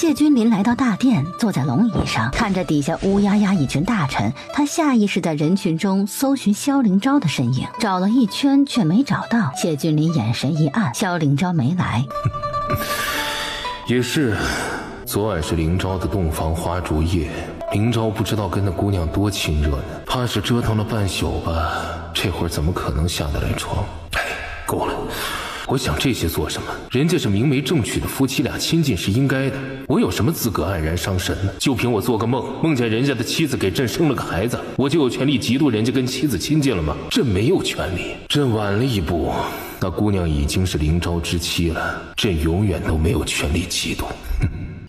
谢君临来到大殿，坐在龙椅上，看着底下乌压压一群大臣，他下意识在人群中搜寻萧凌昭的身影，找了一圈却没找到。谢君临眼神一暗，萧凌昭没来。也是，昨晚是凌昭的洞房花烛夜，凌昭不知道跟那姑娘多亲热呢，怕是折腾了半宿吧，这会儿怎么可能下得来床？哎，够了。我想这些做什么？人家是明媒正娶的夫妻俩，亲近是应该的。我有什么资格黯然伤神呢？就凭我做个梦，梦见人家的妻子给朕生了个孩子，我就有权利嫉妒人家跟妻子亲近了吗？朕没有权利。朕晚了一步，那姑娘已经是凌昭之妻了，朕永远都没有权利嫉妒。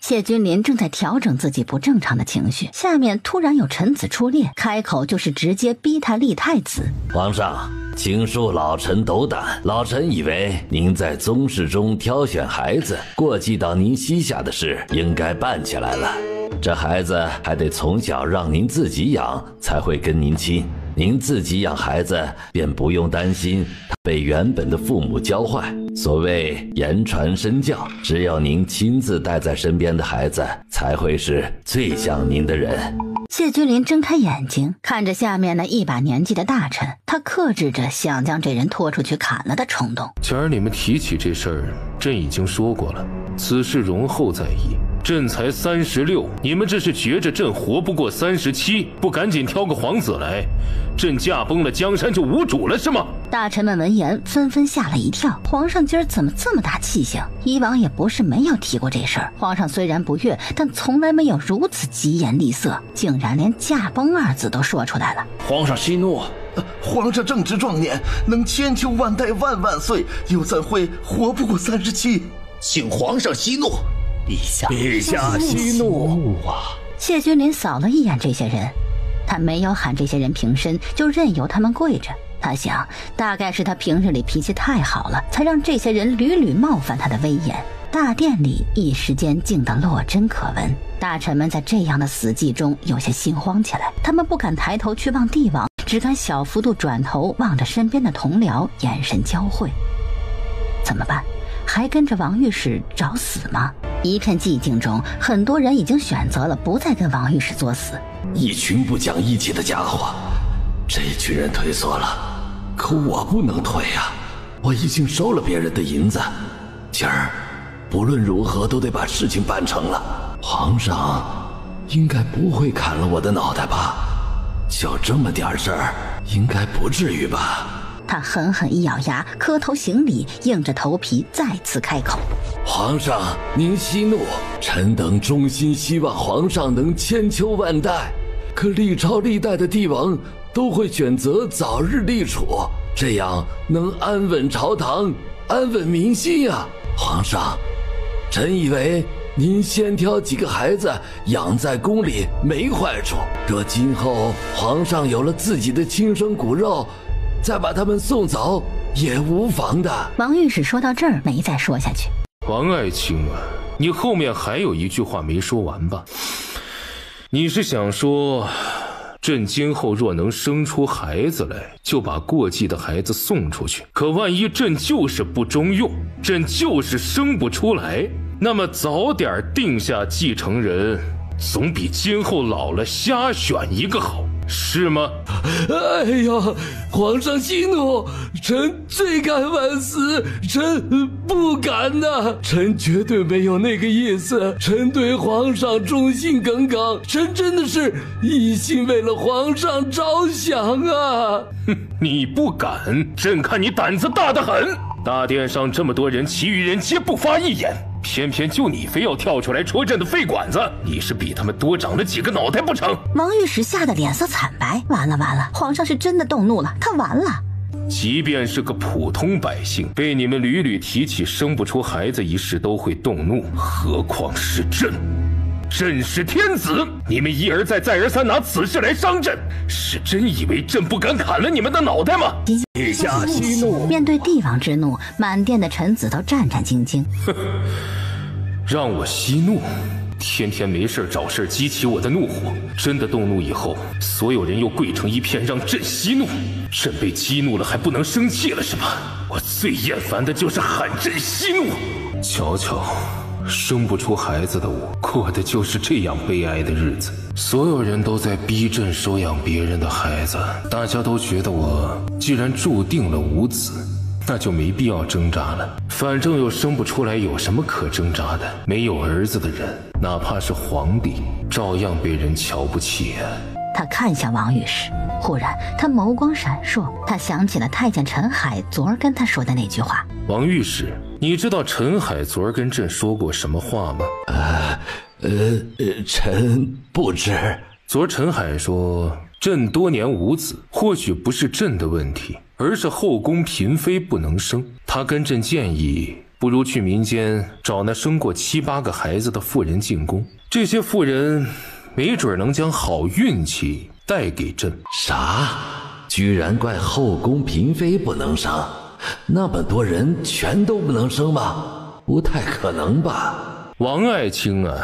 谢君临正在调整自己不正常的情绪，下面突然有臣子出列，开口就是直接逼他立太子。皇上，请恕老臣斗胆，老臣以为您在宗室中挑选孩子，过继到您膝下的事应该办起来了。这孩子还得从小让您自己养，才会跟您亲。您自己养孩子，便不用担心他被原本的父母教坏。所谓言传身教，只有您亲自带在身边的孩子，才会是最像您的人。谢君临睁开眼睛，看着下面那一把年纪的大臣，他克制着想将这人拖出去砍了的冲动。前儿你们提起这事儿，朕已经说过了，此事容后再议。朕才36，你们这是觉着朕活不过37，不赶紧挑个皇子来，朕驾崩了江山就无主了是吗？大臣们闻言纷纷吓了一跳，皇上今儿怎么这么大气性？以往也不是没有提过这事儿，皇上虽然不悦，但从来没有如此疾言厉色，竟然连驾崩二字都说出来了。皇上息怒，皇上正值壮年，能千秋万代万万岁，又怎会活不过37？请皇上息怒。陛下息怒啊！谢君临扫了一眼这些人，他没有喊这些人平身，就任由他们跪着。他想，大概是他平日里脾气太好了，才让这些人屡屡冒犯他的威严。大殿里一时间静得落针可闻，大臣们在这样的死寂中有些心慌起来，他们不敢抬头去望帝王，只敢小幅度转头望着身边的同僚，眼神交汇。怎么办？还跟着王御史找死吗？一片寂静中，很多人已经选择了不再跟王御史作死。一群不讲义气的家伙，这群人退缩了，可我不能退啊！我已经收了别人的银子，今儿不论如何都得把事情办成了。皇上应该不会砍了我的脑袋吧？就这么点事儿，应该不至于吧？他狠狠一咬牙，磕头行礼，硬着头皮再次开口：皇上您息怒，臣等衷心希望皇上能千秋万代，可历朝历代的帝王都会选择早日立储，这样能安稳朝堂，安稳民心呀。皇上，臣以为您先挑几个孩子养在宫里没坏处，若今后皇上有了自己的亲生骨肉，再把他们送走也无妨的。王御史说到这儿没再说下去。王爱卿啊，你后面还有一句话没说完吧？你是想说，朕今后若能生出孩子来，就把过继的孩子送出去，可万一朕就是不中用，朕就是生不出来，那么早点定下继承人，总比今后老了瞎选一个好，是吗？哎呀，皇上息怒，臣罪该万死，臣不敢呐，臣绝对没有那个意思，臣对皇上忠心耿耿，臣真的是一心为了皇上着想啊！哼，你不敢，朕看你胆子大得很。大殿上这么多人，其余人皆不发一言，偏偏就你非要跳出来戳朕的肺管子，你是比他们多长了几个脑袋不成？王御史吓得脸色惨白，完了完了，皇上是真的动怒了，他完了。即便是个普通百姓，被你们屡屡提起生不出孩子一事都会动怒，何况是朕？朕是天子，你们一而再再而三拿此事来伤朕，是真以为朕不敢砍了你们的脑袋吗？陛下息怒。面对帝王之怒，满殿的臣子都战战兢兢。让我息怒？天天没事找事激起我的怒火，真的动怒以后，所有人又跪成一片让朕息怒。朕被激怒了还不能生气了是吧？我最厌烦的就是喊朕息怒。瞧瞧，生不出孩子的我，过的就是这样悲哀的日子。所有人都在逼朕收养别人的孩子，大家都觉得我既然注定了无子，那就没必要挣扎了。反正又生不出来，有什么可挣扎的？没有儿子的人，哪怕是皇帝，照样被人瞧不起啊。他看向王御史，忽然他眸光闪烁，他想起了太监陈海昨儿跟他说的那句话。王御史，你知道陈海昨儿跟朕说过什么话吗？臣不知。昨儿陈海说，朕多年无子，或许不是朕的问题，而是后宫嫔妃不能生。他跟朕建议，不如去民间找那生过7、8个孩子的妇人进宫，这些妇人没准能将好运气带给朕。啥？居然怪后宫嫔妃不能生？那么多人全都不能生吗？不太可能吧。王爱卿啊，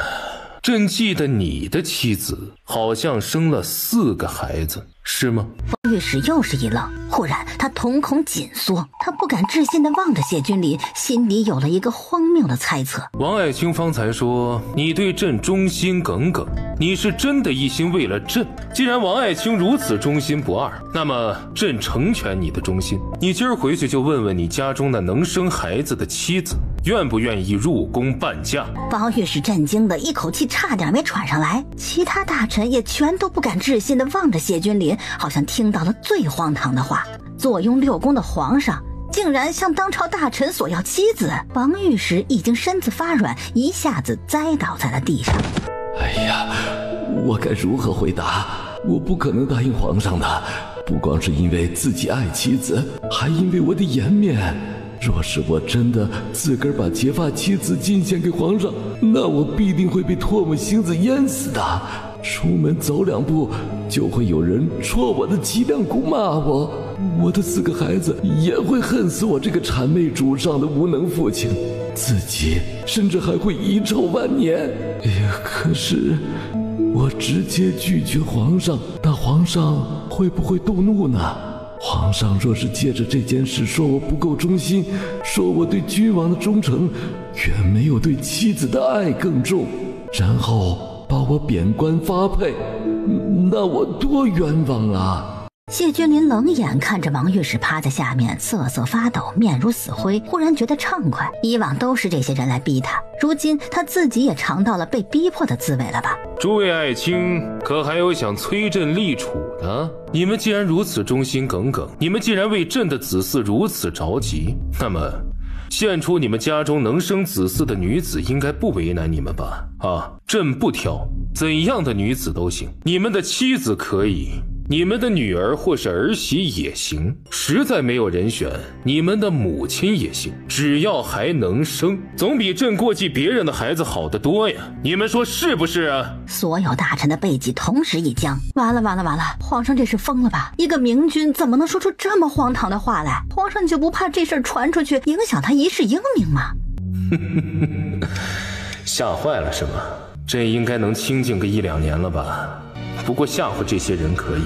朕记得你的妻子好像生了4个孩子，是吗？王御史又是一愣，忽然他瞳孔紧缩，他不敢置信地望着谢君临，心里有了一个荒谬的猜测。王爱卿方才说你对朕忠心耿耿，你是真的一心为了朕。既然王爱卿如此忠心不二，那么朕成全你的忠心。你今儿回去就问问你家中那能生孩子的妻子，愿不愿意入宫伴嫁？王御史震惊的一口气差点没喘上来，其他大臣也全都不敢置信地望着谢君临，好像听到了最荒唐的话。坐拥6宫的皇上竟然向当朝大臣索要妻子，王御史已经身子发软，一下子栽倒在了地上。哎呀，我该如何回答？我不可能答应皇上的，不光是因为自己爱妻子，还因为我的颜面。若是我真的自个儿把结发妻子进献给皇上，那我必定会被唾沫星子淹死的。出门走2步，就会有人戳我的脊梁骨骂我，我的4个孩子也会恨死我这个谄媚主上的无能父亲，自己甚至还会遗臭万年。哎呀，可是我直接拒绝皇上，那皇上会不会动怒呢？皇上若是借着这件事说我不够忠心，说我对君王的忠诚远没有对妻子的爱更重，然后把我贬官发配，那我多冤枉啊！谢君临冷眼看着王御史趴在下面瑟瑟发抖，面如死灰，忽然觉得畅快。以往都是这些人来逼他，如今他自己也尝到了被逼迫的滋味了吧？诸位爱卿，可还有想催朕立储的？你们既然如此忠心耿耿，你们既然为朕的子嗣如此着急，那么献出你们家中能生子嗣的女子应该不为难你们吧？啊，朕不挑，怎样的女子都行，你们的妻子可以，你们的女儿或是儿媳也行，实在没有人选，你们的母亲也行，只要还能生，总比朕过继别人的孩子好得多呀！你们说是不是啊？所有大臣的背脊同时一僵，完了，皇上这是疯了吧？一个明君怎么能说出这么荒唐的话来？皇上就不怕这事儿传出去，影响他一世英名吗？吓坏了是吗？朕应该能清静个1、2年了吧？不过吓唬这些人可以，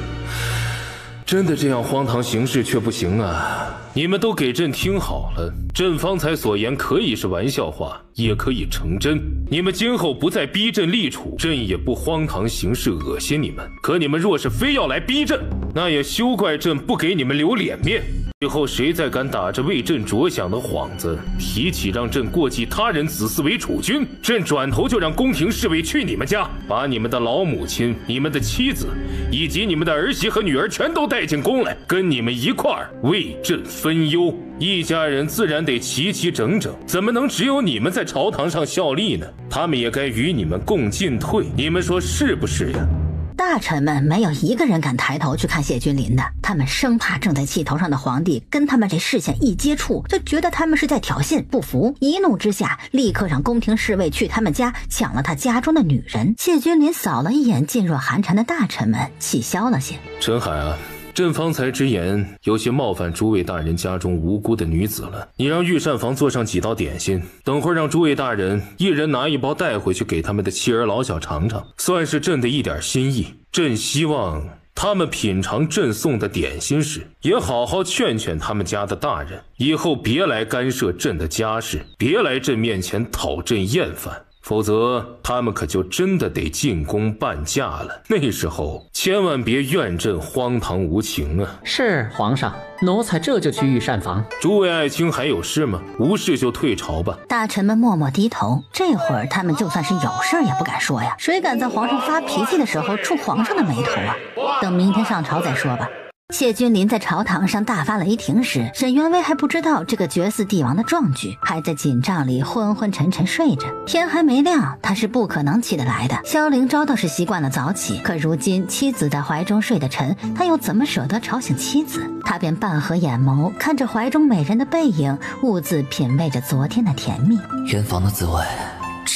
真的这样荒唐行事却不行啊！你们都给朕听好了，朕方才所言可以是玩笑话，也可以成真。你们今后不再逼朕立储，朕也不荒唐行事恶心你们。可你们若是非要来逼朕，那也休怪朕不给你们留脸面。以后谁再敢打着为朕着想的幌子，提起让朕过继他人子嗣为储君，朕转头就让宫廷侍卫去你们家，把你们的老母亲、你们的妻子，以及你们的儿媳和女儿全都带进宫来，跟你们一块儿为朕分忧。一家人自然得齐齐整整，怎么能只有你们在朝堂上效力呢？他们也该与你们共进退，你们说是不是呀？大臣们没有一个人敢抬头去看谢君临的，他们生怕正在气头上的皇帝跟他们这视线一接触，就觉得他们是在挑衅，不服，一怒之下立刻让宫廷侍卫去他们家抢了他家中的女人。谢君临扫了一眼噤若寒蝉的大臣们，气消了些。陈海啊，朕方才之言有些冒犯诸位大人家中无辜的女子了，你让御膳房做上几道点心，等会儿让诸位大人一人拿1包带回去给他们的妻儿老小尝尝，算是朕的一点心意。朕希望他们品尝朕送的点心时，也好好劝劝他们家的大人，以后别来干涉朕的家事，别来朕面前讨朕厌烦。否则他们可就真的得进宫伴驾了，那时候千万别怨朕荒唐无情啊！是皇上，奴才这就去御膳房。诸位爱卿还有事吗？无事就退朝吧。大臣们默默低头，这会儿他们就算是有事也不敢说呀，谁敢在皇上发脾气的时候触皇上的眉头啊？等明天上朝再说吧。谢君临在朝堂上大发雷霆时，沈元威还不知道这个绝嗣帝王的壮举，还在紧张里昏昏沉沉睡着。天还没亮，他是不可能起得来的。萧灵昭倒是习惯了早起，可如今妻子在怀中睡得沉，他又怎么舍得吵醒妻子？他便半合眼眸，看着怀中美人的背影，兀自品味着昨天的甜蜜。圆房的滋味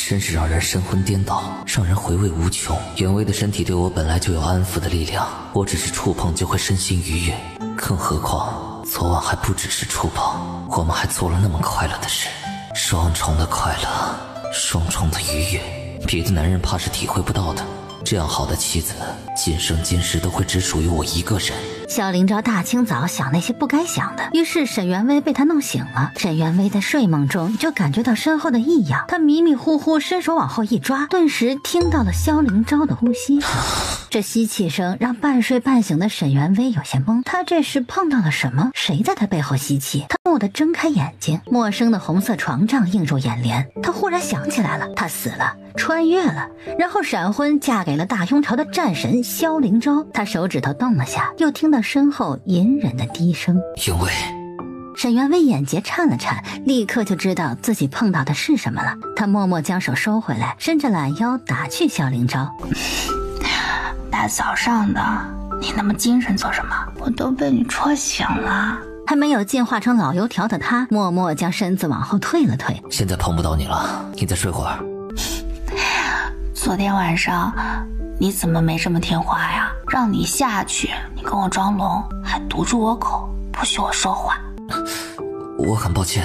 真是让人神魂颠倒，让人回味无穷。袁威的身体对我本来就有安抚的力量，我只是触碰就会身心愉悦，更何况昨晚还不只是触碰，我们还做了那么快乐的事，双重的快乐，双重的愉悦，别的男人怕是体会不到的。这样好的妻子，今生今世都会只属于我一个人。萧灵昭大清早想那些不该想的，于是沈元威被他弄醒了。沈元威在睡梦中就感觉到身后的异样，他迷迷糊糊伸手往后一抓，顿时听到了萧灵昭的呼吸声。这吸气声让半睡半醒的沈元威有些懵，他这是碰到了什么？谁在他背后吸气？他蓦地睁开眼睛，陌生的红色床帐映入眼帘。他忽然想起来了，他死了，穿越了，然后闪婚嫁给了大雍朝的战神萧灵昭。他手指头动了下，又听到身后隐忍的低声。云威。沈元威眼睫颤了颤，立刻就知道自己碰到的是什么了。他默默将手收回来，伸着懒腰打趣萧灵昭。大早上的，你那么精神做什么？我都被你戳醒了。还没有进化成老油条的他，默默将身子往后退了退。现在碰不到你了，你再睡会儿。昨天晚上你怎么没这么听话呀？让你下去，你跟我装聋，还堵住我口，不许我说话。我很抱歉，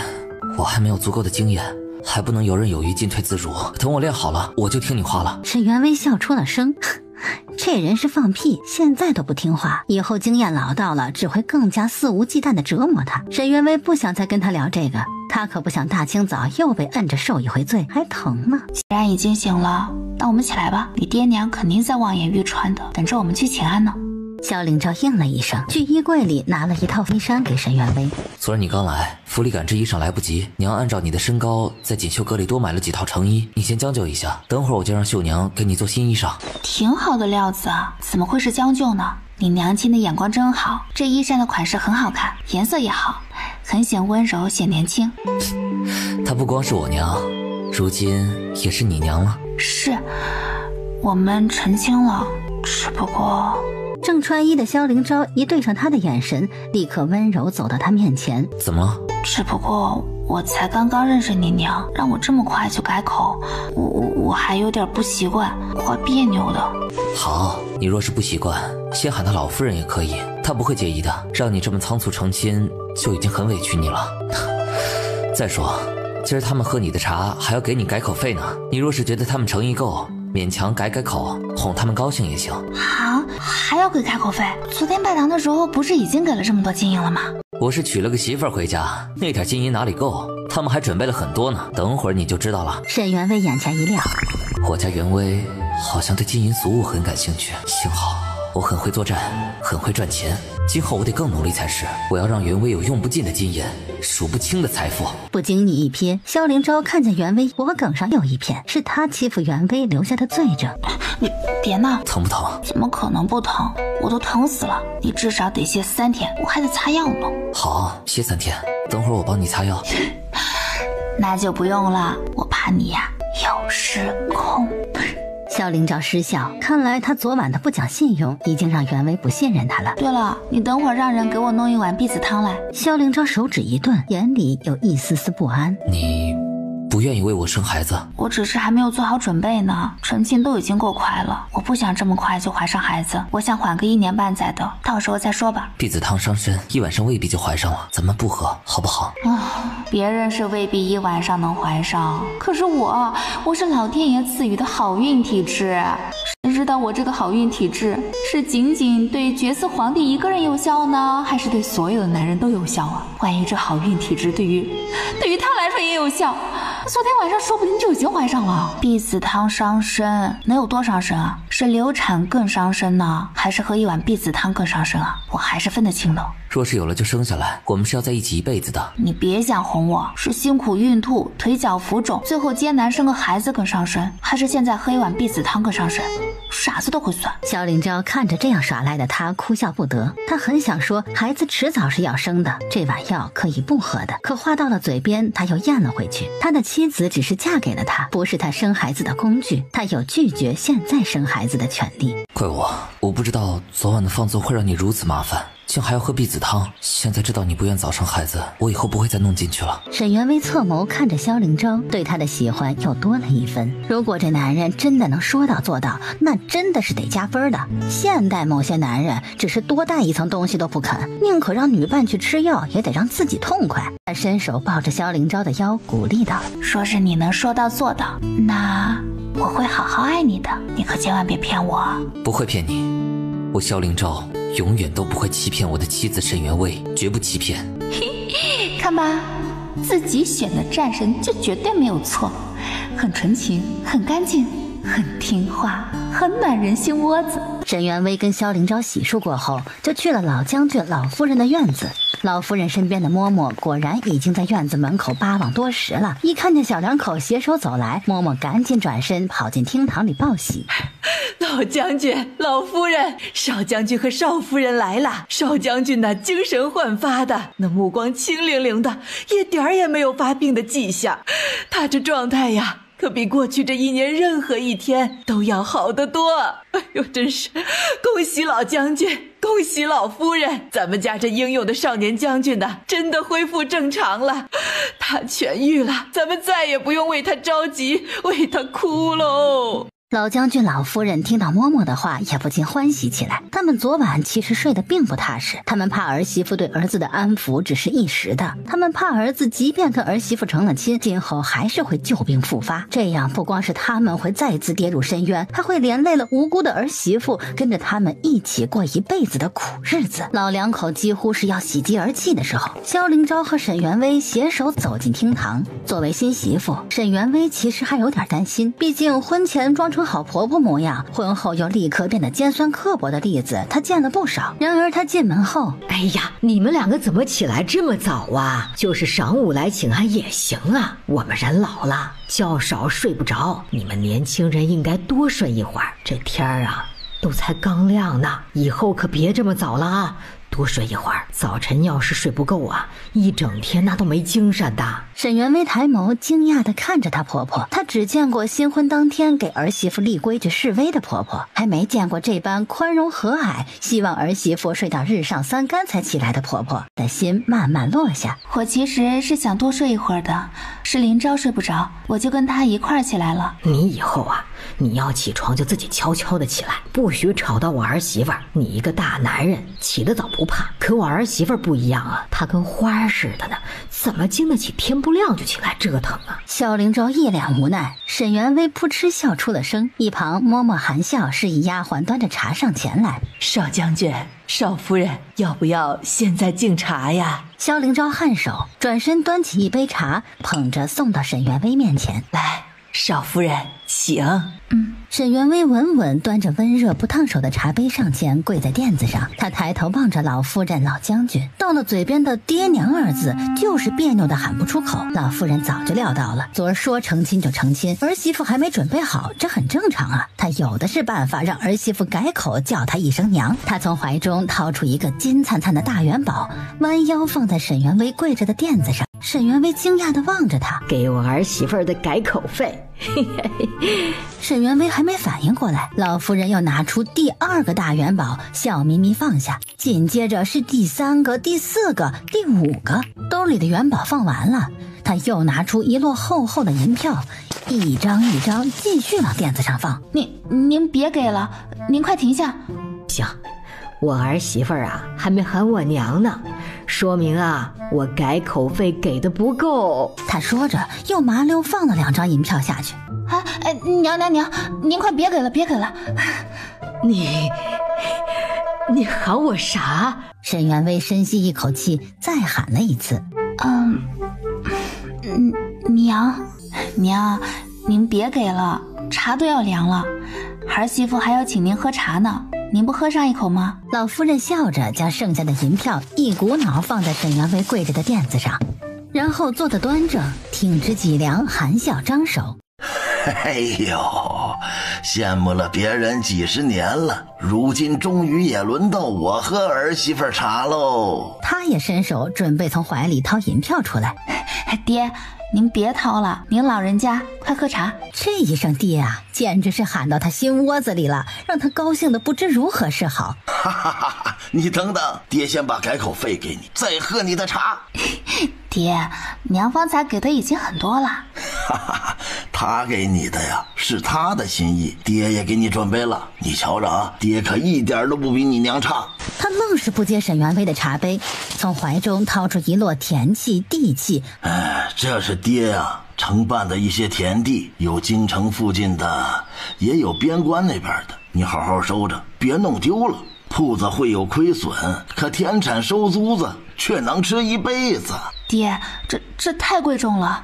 我还没有足够的经验，还不能游刃有余，进退自如。等我练好了，我就听你话了。沈元威笑出了声，这人是放屁，现在都不听话，以后经验老道了，只会更加肆无忌惮地折磨他。沈元威不想再跟他聊这个，他可不想大清早又被摁着受一回罪，还疼呢。既然已经醒了，那我们起来吧，你爹娘肯定在望眼欲穿的，等着我们去请安呢。萧灵昭应了一声，去衣柜里拿了一套飞衫给沈元威。昨儿你刚来，府里赶制衣裳来不及，娘按照你的身高，在锦绣阁里多买了几套成衣，你先将就一下，等会儿我就让绣娘给你做新衣裳。挺好的料子啊，怎么会是将就呢？你娘亲的眼光真好，这衣衫的款式很好看，颜色也好，很显温柔，显年轻。她不光是我娘，如今也是你娘了。是，我们成亲了，只不过……正穿衣的萧灵昭一对上他的眼神，立刻温柔走到他面前。怎么了？只不过我才刚刚认识你娘，让我这么快就改口，我还有点不习惯，怪别扭的。好，你若是不习惯，先喊她老夫人也可以，她不会介意的。让你这么仓促成亲，就已经很委屈你了。再说，今儿他们喝你的茶，还要给你改口费呢。你若是觉得他们诚意够，勉强改口，哄他们高兴也行。好，还要给改口费？昨天拜堂的时候不是已经给了这么多金银了吗？我是娶了个媳妇儿回家，那点金银哪里够？他们还准备了很多呢，等会儿你就知道了。沈元威眼前一亮，我家袁威好像对金银俗物很感兴趣，幸好我很会作战，很会赚钱，今后我得更努力才是。我要让袁威有用不尽的金银，数不清的财富。不经意一瞥，萧灵昭看见袁威脖梗上有一片，是他欺负袁威留下的罪证。你别闹，疼不疼？怎么可能不疼？我都疼死了，你至少得歇3天，我还得擦药呢。好，歇3天，等会儿我帮你擦药。那就不用了，我怕你呀有失控。萧灵昭失笑，看来他昨晚的不讲信用已经让袁威不信任他了。对了，你等会儿让人给我弄一碗碧子汤来。萧灵昭手指一顿，眼里有一丝丝不安。你不愿意为我生孩子？我只是还没有做好准备呢，成亲都已经够快了，我不想这么快就怀上孩子，我想缓个1年半载的，到时候再说吧。碧子汤伤身，1晚上未必就怀上了，咱们不喝好不好？别人是未必1晚上能怀上，可是我是老天爷赐予的好运体质，生知道我这个好运体质是仅仅对绝色皇帝一个人有效呢，还是对所有的男人都有效啊？万一这好运体质对于他来说也有效，昨天晚上说不定就已经怀上了。避子汤伤身，能有多伤身啊？是流产更伤身呢，还是喝一碗避子汤更伤身啊？我还是分得清的。若是有了就生下来，我们是要在一起一辈子的。你别想哄我，是辛苦孕吐，腿脚浮肿，最后艰难生个孩子更伤身，还是现在喝一碗避子汤更伤身？傻子都会算。萧凌昭看着这样耍赖的他，哭笑不得。他很想说，孩子迟早是要生的，这碗药可以不喝的，可话到了嘴边，他又咽了回去。他的妻子只是嫁给了他，不是他生孩子的工具，他有拒绝现在生孩子的权利。怪我不知道昨晚的放纵会让你如此麻烦，竟还要喝避子汤。现在知道你不愿早生孩子，我以后不会再弄进去了。沈元威侧眸看着萧凌昭，对他的喜欢又多了一分。如果这男人真的能说到做到，那真的是得加分的。现代某些男人只是多带一层东西都不肯，宁可让女伴去吃药，也得让自己痛快。他伸手抱着萧凌昭的腰，鼓励道：说是你能说到做到，那我会好好爱你的，你可千万别骗我。不会骗你，我萧凌昭永远都不会欺骗我的妻子沈元威，绝不欺骗。看吧，自己选的战神就绝对没有错，很纯情，很干净，很听话，很暖人心窝子。沈元威跟萧凌昭洗漱过后，就去了老将军老夫人的院子。老夫人身边的嬷嬷果然已经在院子门口巴望多时了。一看见小两口携手走来，嬷嬷赶紧转身跑进厅堂里报喜。老将军、老夫人，少将军和少夫人来了。少将军那精神焕发的，那目光清灵灵的，一点儿也没有发病的迹象。他这状态呀，可比过去这一年任何一天都要好得多。哎呦，真是恭喜老将军，恭喜老夫人，咱们家这英勇的少年将军呢，真的恢复正常了，他痊愈了，咱们再也不用为他着急，为他哭喽。老将军老夫人听到嬷嬷的话，也不禁欢喜起来。他们昨晚其实睡得并不踏实，他们怕儿媳妇对儿子的安抚只是一时的，他们怕儿子即便跟儿媳妇成了亲，今后还是会旧病复发。这样不光是他们会再次跌入深渊，还会连累了无辜的儿媳妇，跟着他们一起过一辈子的苦日子。老两口几乎是要喜极而泣的时候，萧凌昭和沈元威携手走进厅堂。作为新媳妇，沈元威其实还有点担心，毕竟婚前装成好婆婆模样，婚后又立刻变得尖酸刻薄的例子他见了不少。然而他进门后，哎呀，你们两个怎么起来这么早啊？就是晌午来请安也行啊，我们人老了，觉少睡不着，你们年轻人应该多睡一会儿。这天啊都才刚亮呢，以后可别这么早了啊，多睡一会儿，早晨要是睡不够啊，一整天那都没精神的。沈元威抬眸惊讶地看着她婆婆，她只见过新婚当天给儿媳妇立规矩示威的婆婆，还没见过这般宽容和蔼，希望儿媳妇睡到日上三竿才起来的婆婆。的心慢慢落下。我其实是想多睡一会儿的，是林昭睡不着，我就跟她一块儿起来了。你以后啊，你要起床就自己悄悄的起来，不许吵到我儿媳妇儿。你一个大男人起得早不怕，可我儿媳妇儿不一样啊，她跟花似的呢，怎么经得起天不亮就起来折腾啊？萧凌昭一脸无奈，沈元威扑哧笑出了声，一旁嬷嬷含笑示意丫鬟端着茶上前来。少将军、少夫人，要不要现在敬茶呀？萧凌昭颔首，转身端起一杯茶，捧着送到沈元威面前。来，少夫人请。沈元威稳稳端着温热不烫手的茶杯上前，跪在垫子上。他抬头望着老夫人、老将军，到了嘴边的爹娘二字就是别扭的喊不出口。老夫人早就料到了，昨儿说成亲就成亲，儿媳妇还没准备好，这很正常啊。他有的是办法让儿媳妇改口叫他一声娘。他从怀中掏出一个金灿灿的大元宝，弯腰放在沈元威跪着的垫子上。沈元威惊讶地望着他，给我儿媳妇儿的改口费。沈元威还没反应过来，老夫人又拿出第二个大元宝，笑眯眯放下，紧接着是第三个、第四个、第五个。兜里的元宝放完了，他又拿出一摞厚厚的银票，一张一张继续往垫子上放。您别给了，您快停下。行，我儿媳妇儿啊还没喊我娘呢，说明啊我改口费给的不够。他说着又麻溜放了2张银票下去。娘，您快别给了，别给了，你喊我啥？沈元威深吸一口气，再喊了一次。娘，您别给了，茶都要凉了，儿媳妇还要请您喝茶呢，您不喝上一口吗？老夫人笑着将剩下的银票一股脑放在沈元威跪着的垫子上，然后坐得端正，挺直脊梁，含笑张手。哎呦，羡慕了别人几十年了，如今终于也轮到我喝儿媳妇茶喽。他也伸手准备从怀里掏银票出来。爹，您别掏了，您老人家快喝茶。这一声爹啊，简直是喊到他心窝子里了，让他高兴的不知如何是好。哈哈哈！你等等，爹先把改口费给你，再喝你的茶。爹，娘方才给的已经很多了。哈哈，他给你的呀，是他的心意，爹也给你准备了。你瞧着啊，爹可一点都不比你娘差。他愣是不接沈元威的茶杯，从怀中掏出一摞田契、地契。这是爹啊承办的一些田地，有京城附近的，也有边关那边的，你好好收着，别弄丢了。铺子会有亏损，可田产收租子却能吃一辈子。爹，这太贵重了，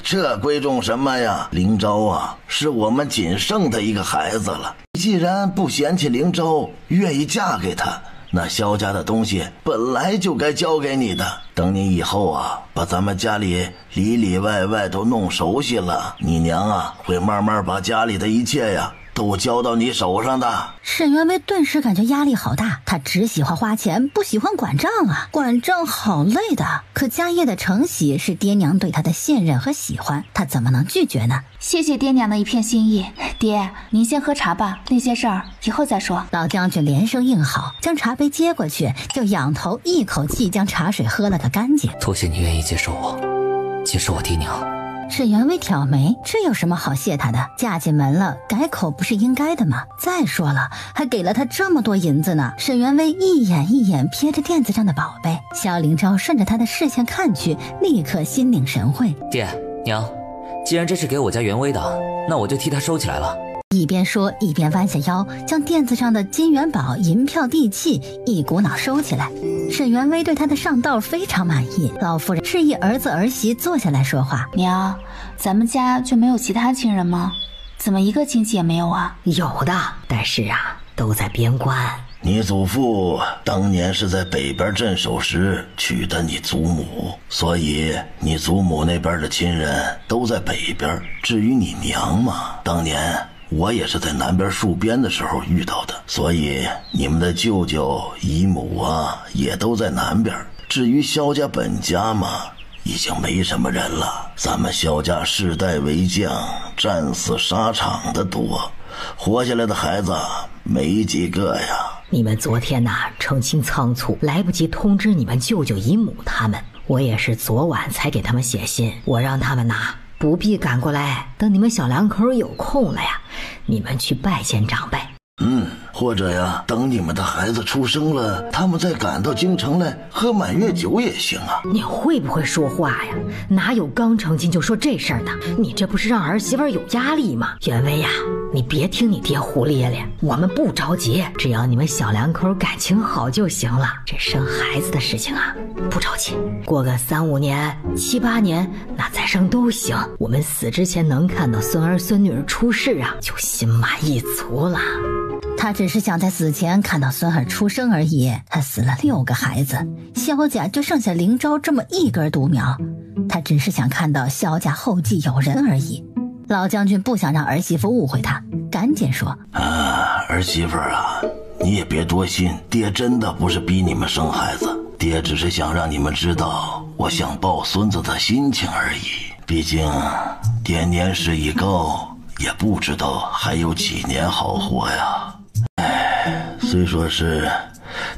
这贵重什么呀？灵昭啊，是我们仅剩的一个孩子了。你既然不嫌弃灵昭，愿意嫁给他，那萧家的东西本来就该交给你的。等你以后啊，把咱们家里里里外外都弄熟悉了，你娘啊会慢慢把家里的一切呀都交到你手上的。沈元威顿时感觉压力好大，他只喜欢花钱，不喜欢管账啊，管账好累的。可家业的承袭是爹娘对他的信任和喜欢，他怎么能拒绝呢？谢谢爹娘的一片心意。爹，您先喝茶吧，那些事儿以后再说。老将军连声应好，将茶杯接过去，就仰头一口气将茶水喝了个干净。多谢你愿意接受我爹娘。沈元威挑眉，这有什么好谢他的？嫁进门了，改口不是应该的吗？再说了，还给了他这么多银子呢。沈元威一眼一眼瞥着垫子上的宝贝，萧灵昭顺着他的视线看去，立刻心领神会。爹娘，既然这是给我家元威的，那我就替他收起来了。一边说一边弯下腰，将垫子上的金元宝、银票、地契一股脑收起来。沈元威对他的上道非常满意，老夫人示意儿子儿媳坐下来说话。娘，咱们家就没有其他亲人吗？怎么一个亲戚也没有啊？有的，但是啊，都在边关。你祖父当年是在北边镇守时娶的你祖母，所以你祖母那边的亲人都在北边。至于你娘嘛，当年我也是在南边戍边的时候遇到的，所以你们的舅舅姨母啊也都在南边。至于萧家本家嘛，已经没什么人了。咱们萧家世代为将，战死沙场的多，活下来的孩子没几个呀。你们昨天成亲仓促，来不及通知你们舅舅姨母他们，我也是昨晚才给他们写信，我让他们不必赶过来，等你们小两口有空了呀，你们去拜见长辈。或者呀，等你们的孩子出生了，他们再赶到京城来喝满月酒也行啊。你会不会说话呀？哪有刚成亲就说这事儿的？你这不是让儿媳妇有压力吗？元威呀，你别听你爹胡咧咧，我们不着急，只要你们小两口感情好就行了。这生孩子的事情啊，不着急，过个3、5年、7、8年，那再生都行。我们死之前能看到孙儿孙女儿出世啊，就心满意足了。他只是想在死前看到孙儿出生而已。他死了6个孩子，萧家就剩下灵昭这么一根独苗，他只是想看到萧家后继有人而已。老将军不想让儿媳妇误会他，赶紧说：儿媳妇啊，你也别多心，爹真的不是逼你们生孩子，爹只是想让你们知道我想抱孙子的心情而已。毕竟爹年事已高，也不知道还有几年好活呀。虽说是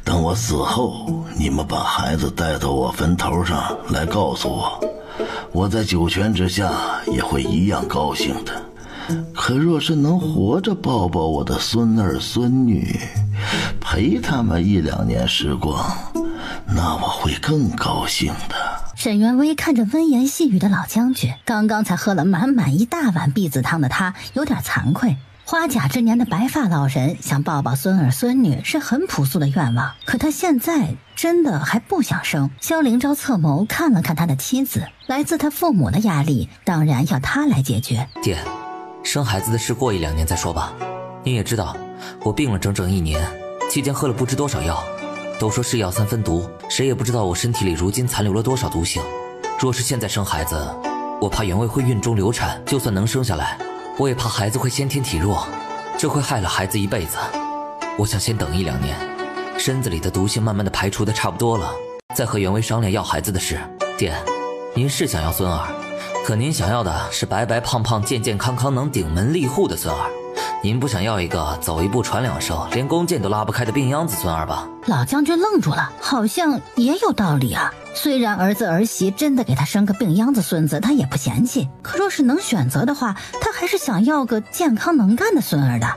等我死后，你们把孩子带到我坟头上来告诉我，我在九泉之下也会一样高兴的。可若是能活着抱抱我的孙儿孙女，陪他们1、2年时光，那我会更高兴的。沈元威看着温言细语的老将军，刚刚才喝了满满1大碗避子汤的他有点惭愧，花甲之年的白发老人想抱抱孙儿孙女是很朴素的愿望，可他现在真的还不想生。萧凌昭侧眸看了看他的妻子，来自他父母的压力当然要他来解决。爹，生孩子的事过1-2年再说吧。您也知道，我病了整整1年，期间喝了不知多少药，都说是药3分毒，谁也不知道我身体里如今残留了多少毒性。若是现在生孩子，我怕原位会孕中流产，就算能生下来，我也怕孩子会先天体弱，这会害了孩子一辈子。我想先等1-2年，身子里的毒性慢慢的排除的差不多了，再和原位商量要孩子的事。爹，您是想要孙儿，可您想要的是白白胖胖健健康康能顶门立户的孙儿，您不想要一个走一步传2手连弓箭都拉不开的病秧子孙儿吧？老将军愣住了，好像也有道理啊。虽然儿子儿媳真的给他生个病秧子孙子他也不嫌弃，可若是能选择的话，他还是想要个健康能干的孙儿的。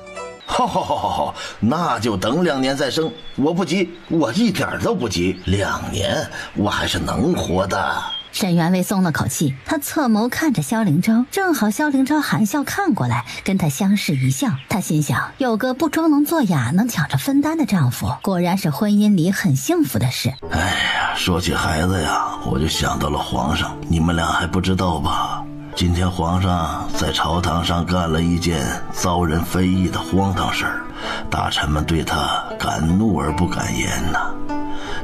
好，那就等2年再生，我不急，我一点都不急，2年我还是能活的。沈元威松了口气，他侧眸看着萧凌昭，正好萧凌昭含笑看过来，跟他相视一笑。他心想，有个不装聋作哑能抢着分担的丈夫，果然是婚姻里很幸福的事。哎呀，说起孩子呀，我就想到了皇上，你们俩还不知道吧？今天皇上在朝堂上干了一件遭人非议的荒唐事儿，大臣们对他敢怒而不敢言呐，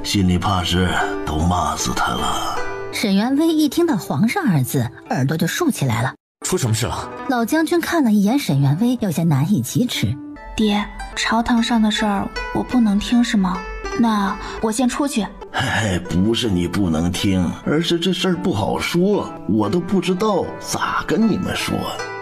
心里怕是都骂死他了。沈元威一听到皇上二字，耳朵就竖起来了。出什么事了？老将军看了一眼沈元威，有些难以启齿。爹，朝堂上的事儿我不能听是吗？那我先出去。嘿，不是你不能听，而是这事儿不好说，我都不知道咋跟你们说。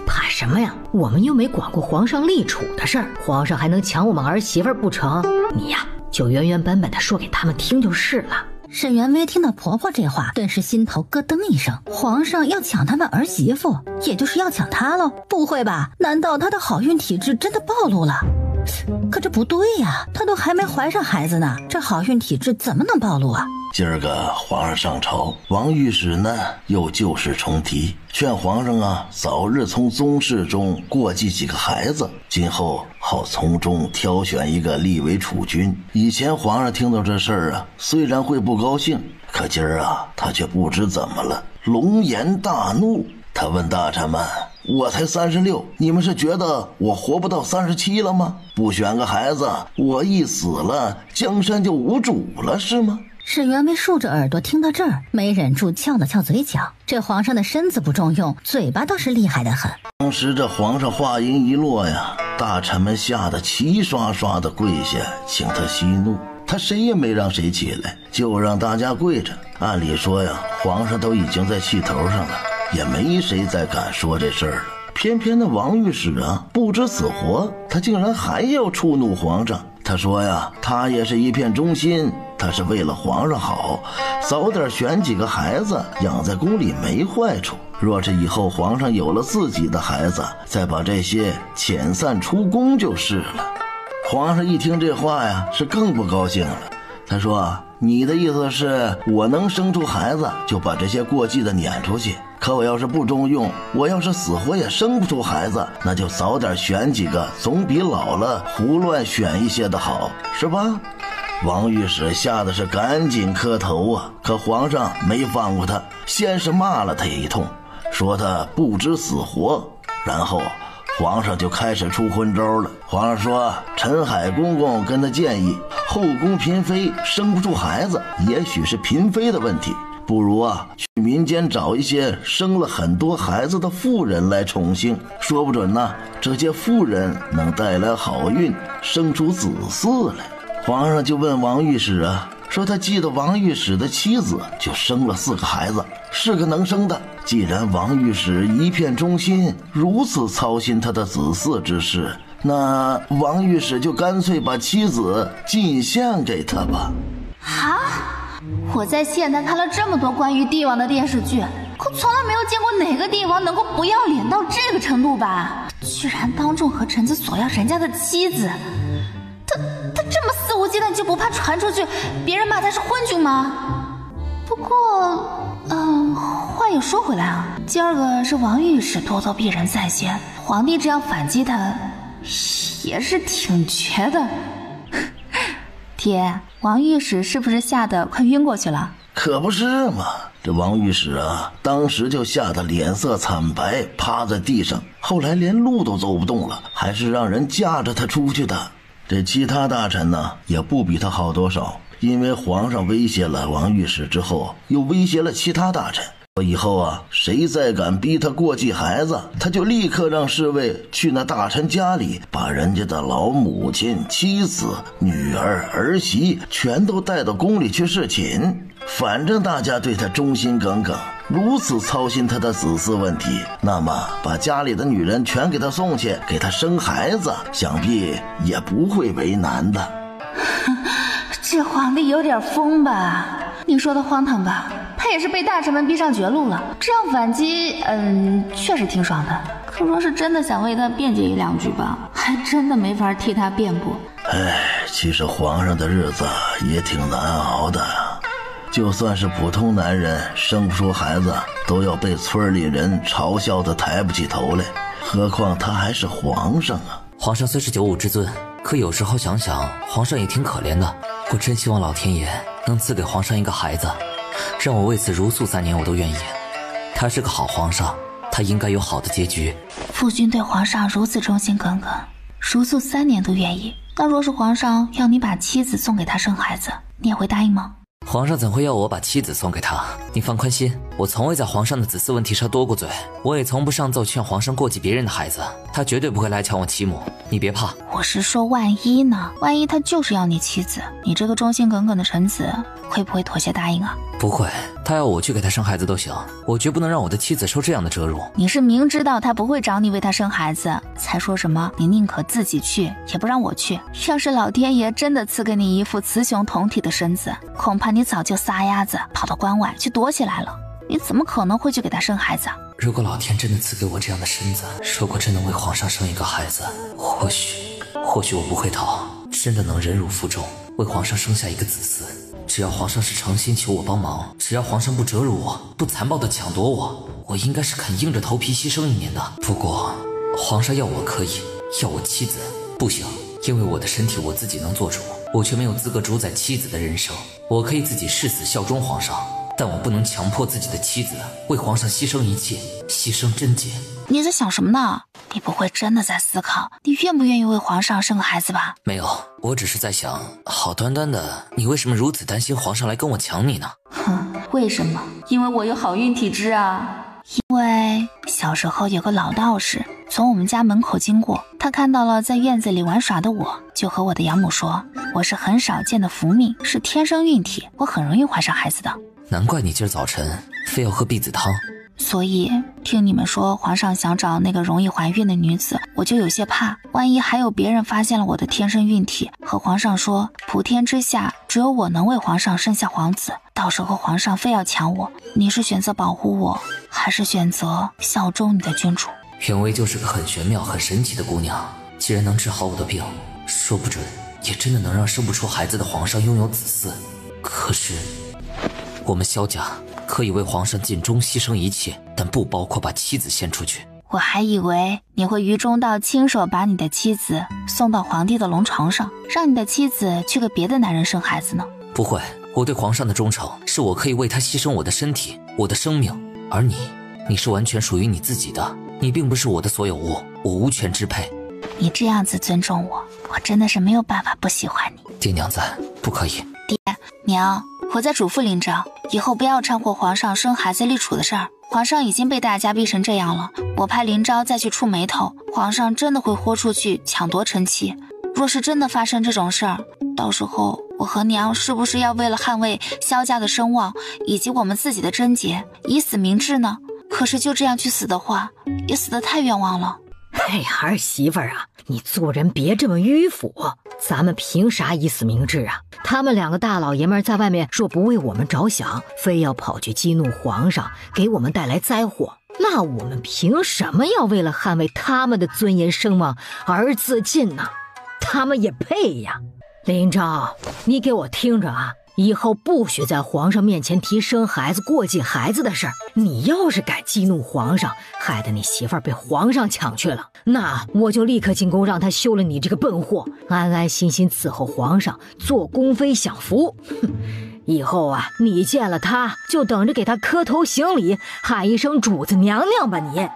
怕什么呀？我们又没管过皇上立储的事儿，皇上还能抢我们儿媳妇不成？你呀，就原原本本的说给他们听就是了。沈元威听到婆婆这话，顿时心头咯噔一声。皇上要抢他们儿媳妇，也就是要抢她喽？不会吧？难道她的好运体质真的暴露了？可这不对呀，她都还没怀上孩子呢，这好运体质怎么能暴露啊？今儿个皇上上朝，王御史呢又旧事重提，劝皇上啊早日从宗室中过继几个孩子，今后好从中挑选一个立为储君。以前皇上听到这事儿啊，虽然会不高兴，可今儿啊他却不知怎么了，龙颜大怒。他问大臣们，我才36，你们是觉得我活不到37了吗？不选个孩子，我一死了，江山就无主了是吗？沈元威竖着耳朵听到这儿，没忍住翘了翘嘴角。这皇上的身子不中用，嘴巴倒是厉害得很。当时这皇上话音一落呀，大臣们吓得齐刷刷的跪下请他息怒，他谁也没让谁起来，就让大家跪着。按理说呀，皇上都已经在气头上了，也没谁再敢说这事儿了。偏偏那王御史啊不知死活，他竟然还要触怒皇上。他说呀，他也是一片忠心，他是为了皇上好，早点选几个孩子养在宫里没坏处，若是以后皇上有了自己的孩子，再把这些遣散出宫就是了。皇上一听这话呀，是更不高兴了。他说，你的意思是我能生出孩子就把这些过继的撵出去，可我要是不中用，我要是死活也生不出孩子，那就早点选几个，总比老了胡乱选一些的好，是吧？王御史吓得是赶紧磕头啊，可皇上没放过他，先是骂了他一通，说他不知死活，然后皇上就开始出昏招了。皇上说，陈海公公跟他建议，后宫嫔妃生不出孩子，也许是嫔妃的问题，不如啊去民间找一些生了很多孩子的妇人来宠幸，说不准呢这些妇人能带来好运，生出子嗣来。皇上就问王御史啊，说他记得王御史的妻子就生了4个孩子，是个能生的。既然王御史一片忠心，如此操心他的子嗣之事，那王御史就干脆把妻子进献给他吧。啊！我在现代看了这么多关于帝王的电视剧，可从来没有见过哪个帝王能够不要脸到这个程度吧？居然当众和臣子索要人家的妻子，他这么肆无忌惮，就不怕传出去别人骂他是昏君吗？不过话又说回来啊，今儿个是王御史咄咄逼人在先，皇帝这样反击他也是挺绝的。爹，王御史是不是吓得快晕过去了？可不是嘛，这王御史啊，当时就吓得脸色惨白，趴在地上，后来连路都走不动了，还是让人架着他出去的。这其他大臣呢，也不比他好多少，因为皇上威胁了王御史之后，又威胁了其他大臣。以后啊，谁再敢逼他过继孩子，他就立刻让侍卫去那大臣家里，把人家的老母亲、妻子、女儿、儿媳全都带到宫里去侍寝。反正大家对他忠心耿耿，如此操心他的子嗣问题，那么把家里的女人全给他送去，给他生孩子，想必也不会为难的。这皇帝有点疯吧？你说的荒唐吧？他也是被大臣们逼上绝路了，这样反击，确实挺爽的。可若是真的想为他辩解一两句吧，还真的没法替他辩驳。其实皇上的日子也挺难熬的，就算是普通男人生不出孩子，都要被村里人嘲笑的抬不起头来，何况他还是皇上啊！皇上虽是九五之尊，可有时候想想，皇上也挺可怜的。我真希望老天爷能赐给皇上一个孩子，让我为此如素3年我都愿意。他是个好皇上，他应该有好的结局。父君对皇上如此忠心耿耿，如素3年都愿意。那若是皇上要你把妻子送给他生孩子，你也会答应吗？皇上怎会要我把妻子送给他？你放宽心，我从未在皇上的子嗣问题上多过嘴，我也从不上奏劝皇上过继别人的孩子，他绝对不会来抢我妻母，你别怕。我是说万一呢？万一他就是要你妻子，你这个忠心耿耿的臣子会不会妥协答应啊？不会，他要我去给他生孩子都行，我绝不能让我的妻子受这样的折辱。你是明知道他不会找你为他生孩子，才说什么你宁可自己去，也不让我去。要是老天爷真的赐给你一副雌雄同体的身子，恐怕你早就撒丫子跑到关外去躲起来了。你怎么可能会去给他生孩子啊？如果老天真的赐给我这样的身子，如果真能为皇上生一个孩子，或许我不会逃，真的能忍辱负重，为皇上生下一个子嗣。只要皇上是诚心求我帮忙，只要皇上不折辱我，不残暴的抢夺我，我应该是肯硬着头皮牺牲1年的。不过皇上要我可以，要我妻子不行，因为我的身体我自己能做主，我却没有资格主宰妻子的人生。我可以自己誓死效忠皇上，但我不能强迫自己的妻子为皇上牺牲一切，牺牲贞洁。你在想什么呢？你不会真的在思考你愿不愿意为皇上生个孩子吧？没有，我只是在想，好端端的你为什么如此担心皇上来跟我抢你呢？为什么？因为我有好运体质啊。因为小时候有个老道士从我们家门口经过，他看到了在院子里玩耍的我，就和我的养母说，我是很少见的福命，是天生运体，我很容易怀上孩子的。难怪你今儿早晨非要喝避子汤。所以听你们说皇上想找那个容易怀孕的女子，我就有些怕，万一还有别人发现了我的天生运体，和皇上说普天之下只有我能为皇上生下皇子，到时候皇上非要抢我，你是选择保护我，还是选择效忠你的君主？原薇就是个很玄妙很神奇的姑娘，既然能治好我的病，说不准也真的能让生不出孩子的皇上拥有子嗣。可是我们萧家可以为皇上尽忠牺牲一切，但不包括把妻子献出去。我还以为你会于中道亲手把你的妻子送到皇帝的龙床上，让你的妻子去给别的男人生孩子呢。不会，我对皇上的忠诚是我可以为他牺牲我的身体，我的生命。而你是完全属于你自己的，你并不是我的所有物，我无权支配。你这样子尊重我，我真的是没有办法不喜欢你。爹娘在，不可以。爹娘，我在嘱咐林昭，以后不要掺和皇上生孩子立储的事儿。皇上已经被大家逼成这样了，我怕林昭再去触霉头，皇上真的会豁出去抢夺臣妻。若是真的发生这种事儿，到时候我和娘是不是要为了捍卫萧家的声望以及我们自己的贞洁，以死明志呢？可是就这样去死的话，也死得太冤枉了。哎呀，儿媳妇啊，你做人别这么迂腐，咱们凭啥以死明志啊？他们2个大老爷们在外面若不为我们着想，非要跑去激怒皇上，给我们带来灾祸，那我们凭什么要为了捍卫他们的尊严声望而自尽呢？他们也配呀！林昭，你给我听着啊，以后不许在皇上面前提生孩子、过继孩子的事儿。你要是敢激怒皇上，害得你媳妇儿被皇上抢去了，那我就立刻进宫让他休了你这个笨货，安安心心伺候皇上，做宫妃享福。哼！以后啊，你见了他就等着给他磕头行礼，喊一声主子娘娘吧你。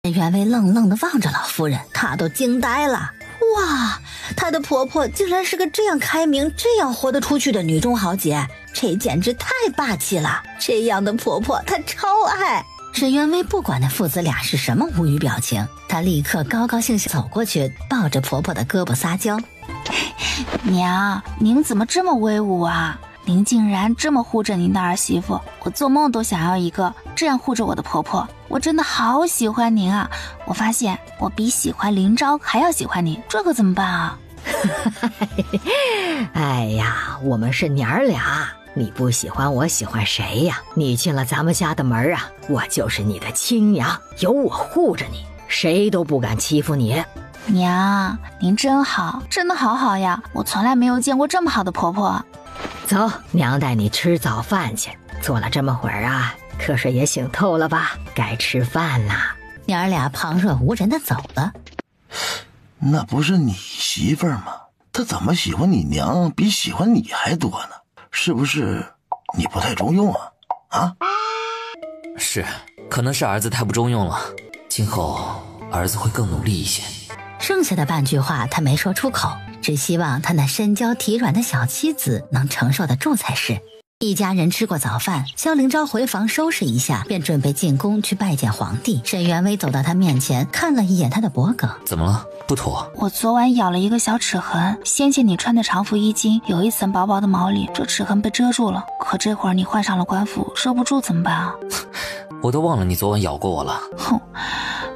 沈园薇愣愣地望着老夫人，她都惊呆了。哇，她的婆婆竟然是个这样开明、这样活得出去的女中豪杰，这简直太霸气了！这样的婆婆她超爱。沈园薇不管那父子俩是什么无语表情，她立刻高高兴兴走过去，抱着婆婆的胳膊撒娇：“娘，您怎么这么威武啊？您竟然这么护着您的儿媳妇，我做梦都想要一个这样护着我的婆婆。我真的好喜欢您啊！我发现我比喜欢林昭还要喜欢您，这可怎么办啊？”哎呀，我们是娘儿俩，你不喜欢我喜欢谁呀？你进了咱们家的门啊，我就是你的亲娘，有我护着你，谁都不敢欺负你。娘，您真好，真的好好呀！我从来没有见过这么好的婆婆。走，娘带你吃早饭去。坐了这么会儿啊，瞌睡也醒透了吧？该吃饭啦。娘儿俩旁若无人的走了。那不是你媳妇儿吗？她怎么喜欢你娘比喜欢你还多呢？是不是你不太中用啊？啊？是，可能是儿子太不中用了，今后儿子会更努力一些。剩下的半句话他没说出口，只希望他那身娇体软的小妻子能承受得住才是。一家人吃过早饭，萧灵昭回房收拾一下，便准备进宫去拜见皇帝。沈园薇走到他面前，看了一眼他的脖颈。怎么了？不妥？我昨晚咬了一个小齿痕，先前你穿的常服衣襟有一层薄薄的毛里，这齿痕被遮住了。可这会儿你换上了官服，遮不住怎么办啊？我都忘了你昨晚咬过我了。哼，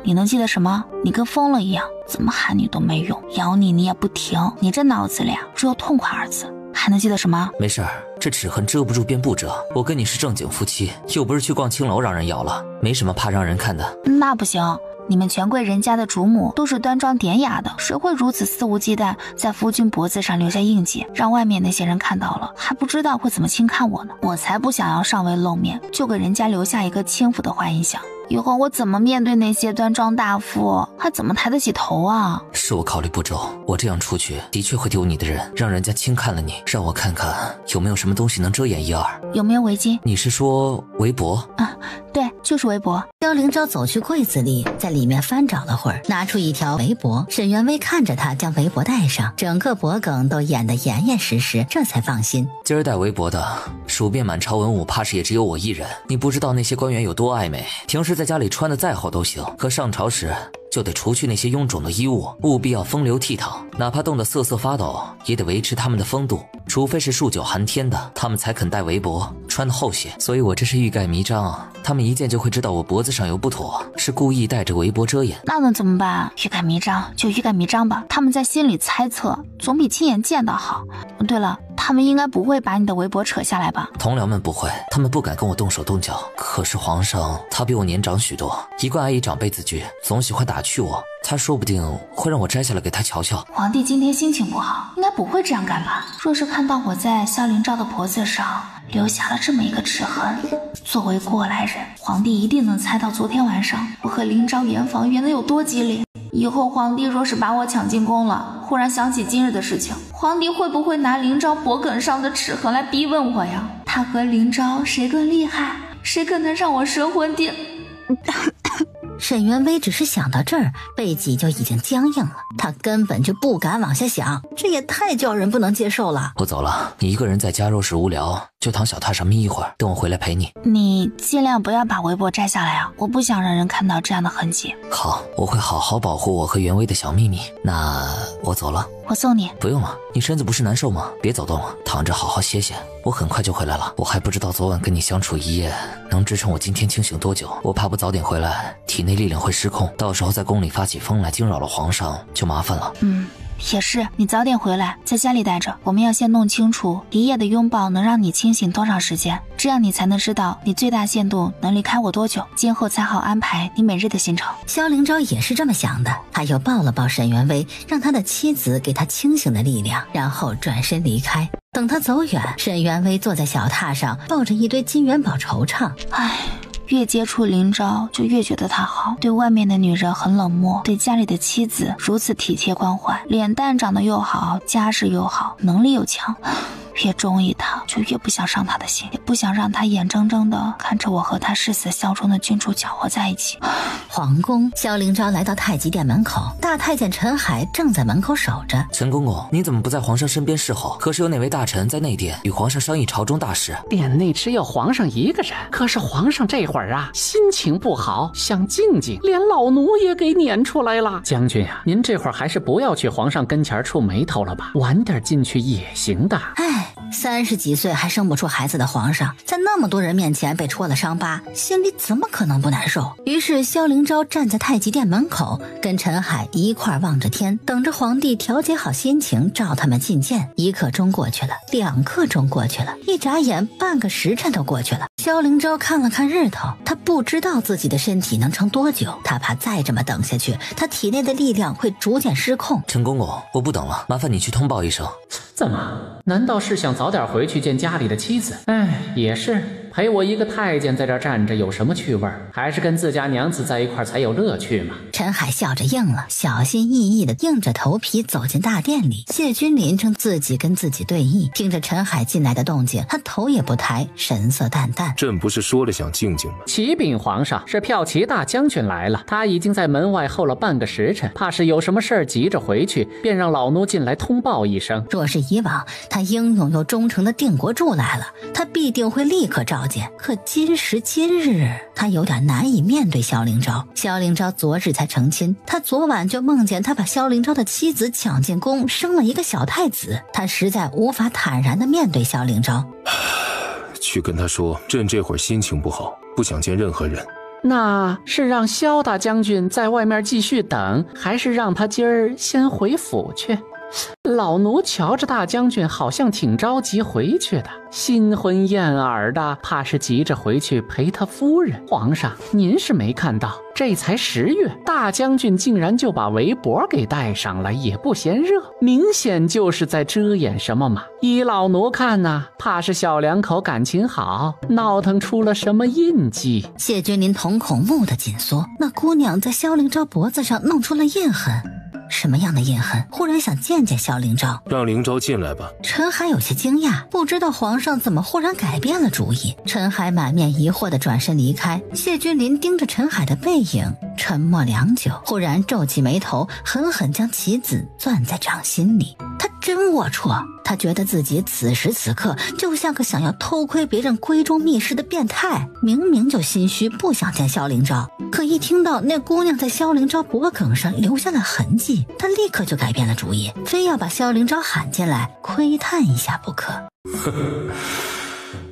你能记得什么？你跟疯了一样，怎么喊你都没用，咬你也不停，你这脑子里啊只有痛快二字。还能记得什么？没事儿，这齿痕遮不住便不遮。我跟你是正经夫妻，又不是去逛青楼让人咬了，没什么怕让人看的。那不行，你们权贵人家的主母都是端庄典雅的，谁会如此肆无忌惮在夫君脖子上留下印记，让外面那些人看到了还不知道会怎么轻看我呢？我才不想要上位露面，就给人家留下一个轻浮的坏印象。以后我怎么面对那些端庄大夫，还怎么抬得起头啊？是我考虑不周，我这样出去的确会丢你的人，让人家轻看了你。让我看看有没有什么东西能遮掩一二。有没有围巾？你是说围脖？啊，对，就是围脖。萧灵昭走去柜子里，在里面翻找了会儿，拿出一条围脖。沈园薇看着他将围脖戴上，整个脖梗都掩得严严实实，这才放心。今儿戴围脖的，数遍满朝文武，怕是也只有我一人。你不知道那些官员有多爱美，平时在家里穿的再好都行，可上朝时就得除去那些臃肿的衣物，务必要风流倜傥，哪怕冻得瑟瑟发抖，也得维持他们的风度。除非是数九寒天的，他们才肯戴围脖，穿得厚些。所以我这是欲盖弥彰，他们一见就会知道我脖子上有不妥，是故意戴着围脖遮掩。那能怎么办？欲盖弥彰就欲盖弥彰吧，他们在心里猜测，总比亲眼见到好。对了，他们应该不会把你的围脖扯下来吧？同僚们不会，他们不敢跟我动手动脚。可是皇上他比我年长许多，一贯爱以长辈自居，总喜欢打趣我，他说不定会让我摘下来给他瞧瞧。皇帝今天心情不好，应该不会这样干吧？若是看到我在萧灵昭的脖子上留下了这么一个齿痕，作为过来人，皇帝一定能猜到昨天晚上我和灵昭圆房圆得有多激烈。以后皇帝若是把我抢进宫了，忽然想起今日的事情，皇帝会不会拿灵昭脖梗上的齿痕来逼问我呀？他和灵昭谁更厉害？谁更能让我神魂颠？沈园薇只是想到这儿，背脊就已经僵硬了，他根本就不敢往下想，这也太叫人不能接受了。我走了，你一个人在家若是无聊，就躺小榻上眯一会儿，等我回来陪你。你尽量不要把围脖摘下来啊，我不想让人看到这样的痕迹。好，我会好好保护我和袁薇的小秘密。那我走了。我送你。不用了，你身子不是难受吗？别走动了，躺着好好歇歇，我很快就回来了。我还不知道昨晚跟你相处一夜能支撑我今天清醒多久，我怕不早点回来体内力量会失控，到时候在宫里发起疯来惊扰了皇上就麻烦了。也是，你早点回来，在家里待着。我们要先弄清楚一夜的拥抱能让你清醒多长时间，这样你才能知道你最大限度能离开我多久，今后才好安排你每日的行程。萧灵昭也是这么想的，他又抱了抱沈园薇，让他的妻子给他清醒的力量，然后转身离开。等他走远，沈元威坐在小榻上，抱着一堆金元宝惆怅。唉，越接触林昭就越觉得他好，对外面的女人很冷漠，对家里的妻子如此体贴关怀，脸蛋长得又好，家世又好，能力又强。越中意他，就越不想伤他的心，也不想让他眼睁睁地看着我和他誓死效忠的君主搅和在一起。皇宫，萧灵昭来到太极殿门口，大太监陈海正在门口守着。陈公公，您怎么不在皇上身边侍候？可是有哪位大臣在内殿与皇上商议朝中大事？殿内只有皇上一个人，可是皇上这会儿啊，心情不好，想静静，连老奴也给撵出来了。将军啊，您这会儿还是不要去皇上跟前触眉头了吧，晚点进去也行的。哎，30几岁还生不出孩子的皇上，在那么多人面前被戳了伤疤，心里怎么可能不难受？于是萧灵昭站在太极殿门口，跟陈海一块望着天，等着皇帝调节好心情，召他们觐见。1刻钟过去了，2刻钟过去了，一眨眼半个时辰都过去了。萧灵昭看了看日头，他不知道自己的身体能撑多久，他怕再这么等下去，他体内的力量会逐渐失控。陈公公，我不等了，麻烦你去通报一声。怎么？难道是想早点回去见家里的妻子？哎，也是，陪我一个太监在这站着有什么趣味？还是跟自家娘子在一块才有乐趣嘛。陈海笑着应了，小心翼翼地硬着头皮走进大殿里。谢君临正自己跟自己对弈，听着陈海进来的动静，他头也不抬，神色淡淡。朕不是说了想静静吗？启禀皇上，是骠骑大将军来了，他已经在门外候了半个时辰，怕是有什么事儿急着回去，便让老奴进来通报一声。若是以往，他英勇又忠诚的定国柱来了，他必定会立刻召见。可今时今日，他有点难以面对萧灵昭。萧灵昭昨日才成亲，他昨晚就梦见他把萧灵昭的妻子抢进宫，生了一个小太子，他实在无法坦然地面对萧灵昭。去跟他说，朕这会儿心情不好，不想见任何人。那是让萧大将军在外面继续等，还是让他今儿先回府去？老奴瞧着大将军好像挺着急回去的，新婚燕尔的，怕是急着回去陪他夫人。皇上，您是没看到，这才10月，大将军竟然就把围脖给戴上了，也不嫌热，明显就是在遮掩什么嘛。依老奴看呐，怕是小两口感情好，闹腾出了什么印记。谢君临瞳孔蓦地紧缩，那姑娘在萧灵昭脖子上弄出了印痕。什么样的印痕？忽然想见见萧灵昭，让灵昭进来吧。陈海有些惊讶，不知道皇上怎么忽然改变了主意。陈海满面疑惑地转身离开。谢君临盯着陈海的背影，沉默良久，忽然皱起眉头，狠狠将棋子攥在掌心里。他真龌龊，他觉得自己此时此刻就像个想要偷窥别人闺中密室的变态。明明就心虚，不想见萧灵昭，可一听到那姑娘在萧灵昭脖颈上留下了痕迹，他立刻就改变了主意，非要把萧灵昭喊进来窥探一下不可。